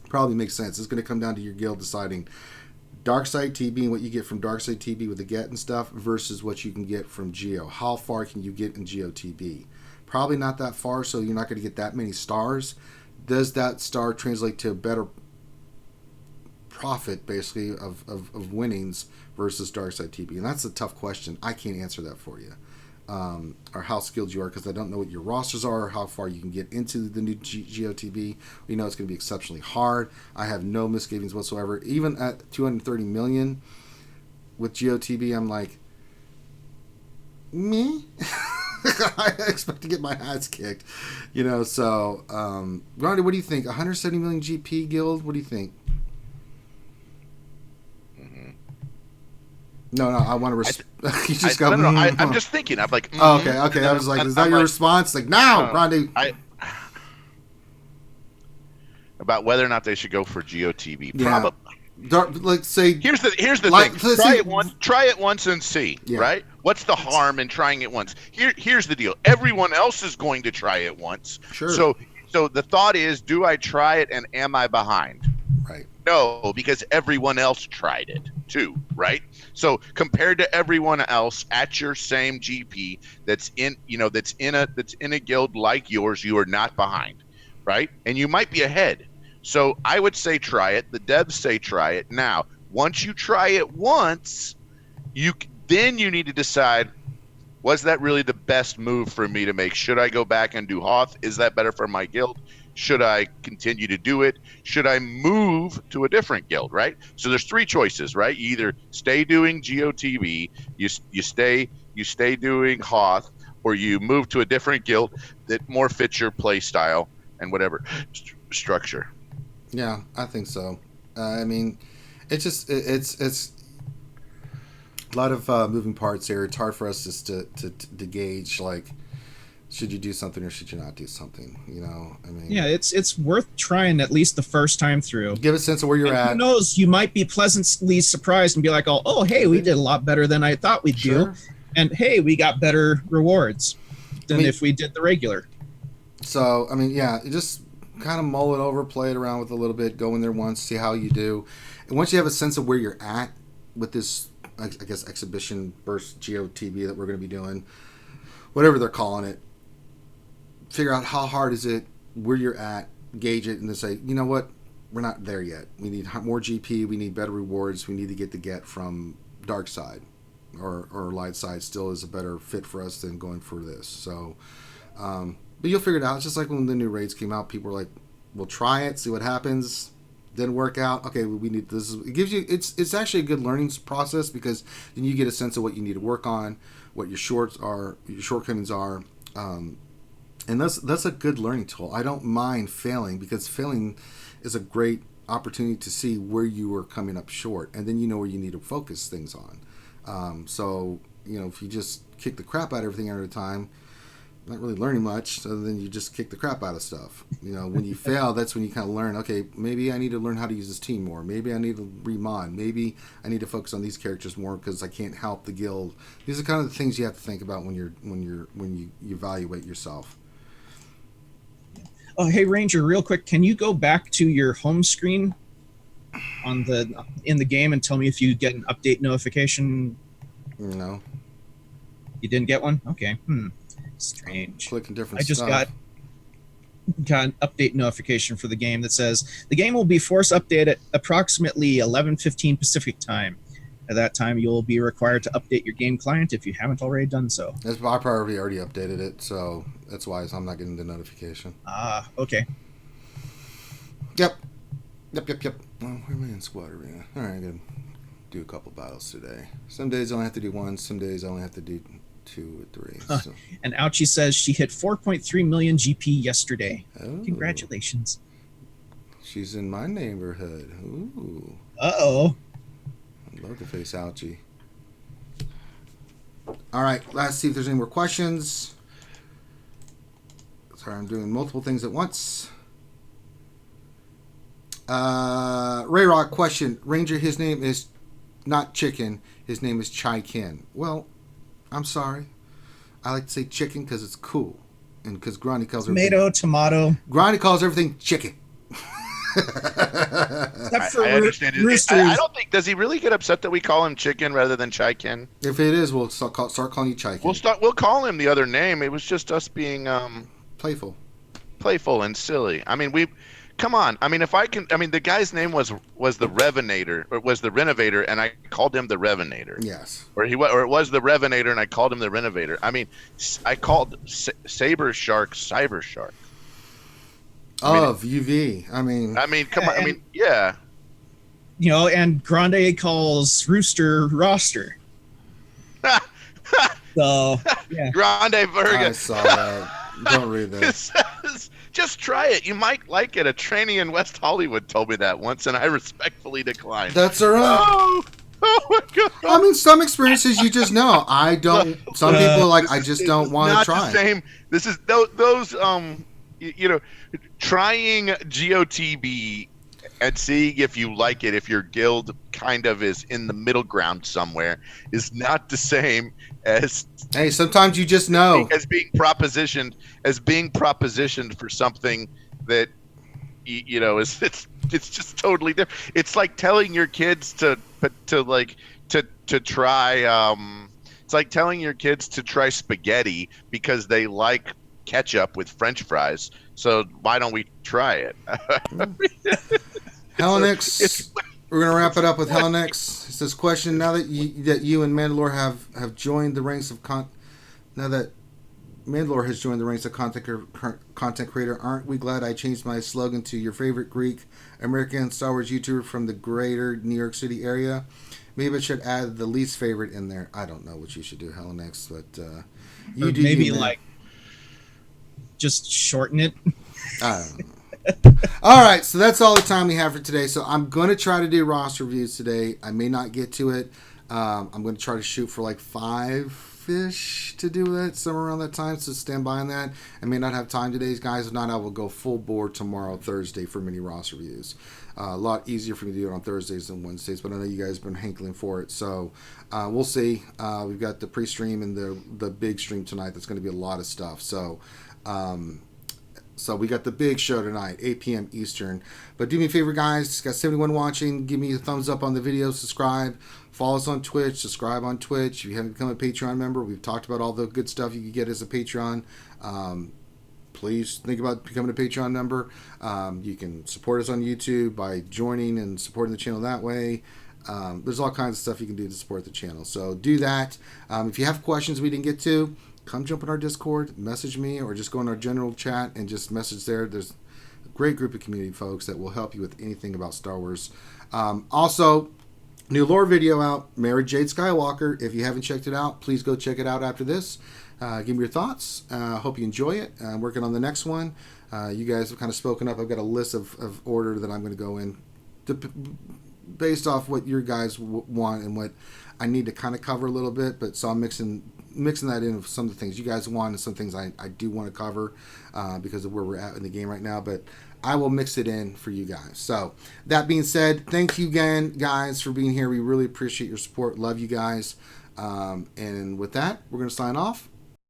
S1: Probably makes sense. It's going to come down to your guild deciding dark side TB and what you get from dark side TB with the get and stuff versus what you can get from Geo. How far can you get in Geo TB? Probably not that far, so you're not going to get that many stars. Does that star translate to a better profit, basically, of winnings versus dark side TB? And that's a tough question. I can't answer that for you. Or how skilled you are, because I don't know what your rosters are or how far you can get into the new Geo TB. We know it's going to be exceptionally hard. I have no misgivings whatsoever. Even at 230 million with Geo TB, I'm like, me? I expect to get my ass kicked, you know. So, Grandi, what do you think? 170 million GP guild. What do you think? No, I want to. You just go.
S4: No, I'm just thinking. I'm like.
S1: Oh, okay. I was like, is that your response? Like, now, Grandi.
S4: About whether or not they should go for Geo TB.
S1: Yeah.
S4: Probably.
S1: Like, say.
S4: Here's the thing. Try it once and see. Yeah. Right. What's the harm in trying it once? Here's the deal. Everyone else is going to try it once.
S1: Sure.
S4: So the thought is, do I try it and am I behind?
S1: Right.
S4: No, because everyone else tried it too, right? So compared to everyone else at your same GP that's in a guild like yours, you are not behind, right? And you might be ahead. So I would say try it. The devs say try it. Now, once you try it once, you need to decide, was that really the best move for me to make? Should I go back and do Hoth? Is that better for my guild? Should I continue to do it? Should I move to a different guild, right? So there's 3 choices, right? You either stay doing Geo TB, you stay doing Hoth, or you move to a different guild that more fits your play style and whatever structure.
S1: Yeah, I think so. I mean, it's a lot of moving parts here. It's hard for us just to gauge, like, should you do something or should you not do something? You know, I mean,
S2: yeah, it's worth trying at least the first time through.
S1: Give a sense of where you're at.
S2: Who knows? You might be pleasantly surprised and be like, "Oh, hey, we did a lot better than I thought we'd do," and hey, we got better rewards. than if we did the regular.
S1: So, I mean, yeah, you just kind of mull it over, play it around with a little bit, go in there once, see how you do. And once you have a sense of where you're at with this, I guess, exhibition burst Geo TB that we're going to be doing, whatever they're calling it, figure out how hard is it, where you're at, gauge it, and then say, you know what, we're not there yet. We need more GP, we need better rewards, we need to get from dark side, or light side still is a better fit for us than going for this. So, but you'll figure it out. It's just like when the new raids came out, people were like, we'll try it, see what happens. Didn't work out. Okay, we need this. It gives you, it's actually a good learning process, because then you get a sense of what you need to work on, what your shortcomings are. And that's a good learning tool. I don't mind failing, because failing is a great opportunity to see where you are coming up short, and then you know where you need to focus things on. So, you know, if you just kick the crap out of everything at a time, not really learning much, so then you just kick the crap out of stuff. You know, when you fail, that's when you kind of learn, okay, maybe I need to learn how to use this team more. Maybe I need to remod. Maybe I need to focus on these characters more because I can't help the guild. These are kind of the things you have to think about when you evaluate yourself.
S2: Oh, hey Ranger, real quick, can you go back to your home screen in the game and tell me if you get an update notification?
S1: No.
S2: You didn't get one? Okay. Strange.
S1: Clicking different
S2: I just
S1: stuff.
S2: got an update notification for the game that says the game will be force updated at approximately 11:15 Pacific time. At that time, you'll be required to update your game client if you haven't already done so.
S1: I probably already updated it, so that's why I'm not getting the notification.
S2: Ah, okay.
S1: Yep. Well, where am I in squad arena? All right, good. Do a couple battles today. Some days I only have to do one. Some days I only have to do 2 or 3. So.
S2: And Ouchie says she hit 4.3 million GP yesterday.
S1: Oh.
S2: Congratulations.
S1: She's in my neighborhood. Ooh.
S2: Uh-oh.
S1: I'd love to face Ouchie. All right, let's see if there's any more questions. Sorry, I'm doing multiple things at once. Ray Rock question. Ranger, his name is not Chicken. His name is Chai Kin. Well, I'm sorry. I like to say chicken because it's cool. And because Granny calls
S2: tomato.
S1: Granny calls everything chicken.
S2: Except for
S4: I understand.
S2: roosters.
S4: I don't think, does he really get upset that we call him Chicken rather than Chai-Kin?
S1: If it is, we'll start calling you Chai Kin.
S4: We'll call him the other name. It was just us being
S1: Playful
S4: and silly. I mean, come on. I mean, the guy's name was the Revenator, or was the Renovator, and I called him the Revenator.
S1: Yes.
S4: Or it was the Revenator, and I called him the Renovator. I mean, I called Saber Shark Cyber Shark.
S1: UV. I mean,
S4: come on. I mean, yeah.
S2: You know, and Grande calls Rooster Roster. So, yeah.
S4: Grande Verga.
S1: I saw that. Don't read that.
S4: Just try it. You might like it. A trainee in West Hollywood told me that once, and I respectfully declined.
S1: That's all right.
S4: Oh my God.
S1: I mean, some experiences you just know. I don't. Some people are like, I just don't want to try.
S4: Not the same. This is those trying Geo TB and seeing if you like it, if your guild kind of is in the middle ground somewhere, is not the same as.
S1: Hey, sometimes you just know.
S4: As being propositioned for something that it's just totally different. It's like telling your kids to try. It's like telling your kids to try spaghetti because they like ketchup with French fries. So why don't we try it?
S1: Hellenix, we're gonna wrap it up with Hellenix. It says, question: now that you and Mandalore have joined the ranks of now that Mandalore has joined the ranks of content creator, aren't we glad I changed my slogan to your favorite Greek American Star Wars YouTuber from the greater New York City area? Maybe I should add the least favorite in there. I don't know what you should do, Hellenix, but you do.
S2: Maybe just shorten it.
S1: I don't know. All right, so that's all the time we have for today. So I'm going to try to do roster reviews today. I may not get to it. I'm going to try to shoot for like 5-ish to do it, somewhere around that time. So stand by on that. I may not have time today, guys. If not, I will go full board tomorrow, Thursday, for mini roster reviews. A lot easier for me to do it on Thursdays than Wednesdays, but I know you guys have been hankling for it. So we'll see. We've got the pre-stream and the big stream tonight. That's going to be a lot of stuff. So we got the big show tonight, 8 p.m. Eastern. But do me a favor, guys. Got 71 watching. Give me a thumbs up on the video. Subscribe. Follow us on Twitch. Subscribe on Twitch. If you haven't become a Patreon member, we've talked about all the good stuff you can get as a Patreon. Please think about becoming a Patreon member. You can support us on YouTube by joining and supporting the channel that way. There's all kinds of stuff you can do to support the channel. So do that. If you have questions we didn't get to, come jump in our Discord, message me, or just go in our general chat and just message there. There's a great group of community folks that will help you with anything about Star Wars. Also, new lore video out, Mary Jade Skywalker. If you haven't checked it out, please go check it out after this. Give me your thoughts. Hope you enjoy it. I'm working on the next one. You guys have kind of spoken up. I've got a list of order that I'm going to go in based off what your guys want and what I need to kind of cover a little bit. But so I'm mixing that in with some of the things you guys want and some things I do want to cover because of where we're at in the game right now. But I will mix it in for you guys. So that being said, thank you again, guys, for being here. We really appreciate your support. Love you guys. And with that, we're going to sign off.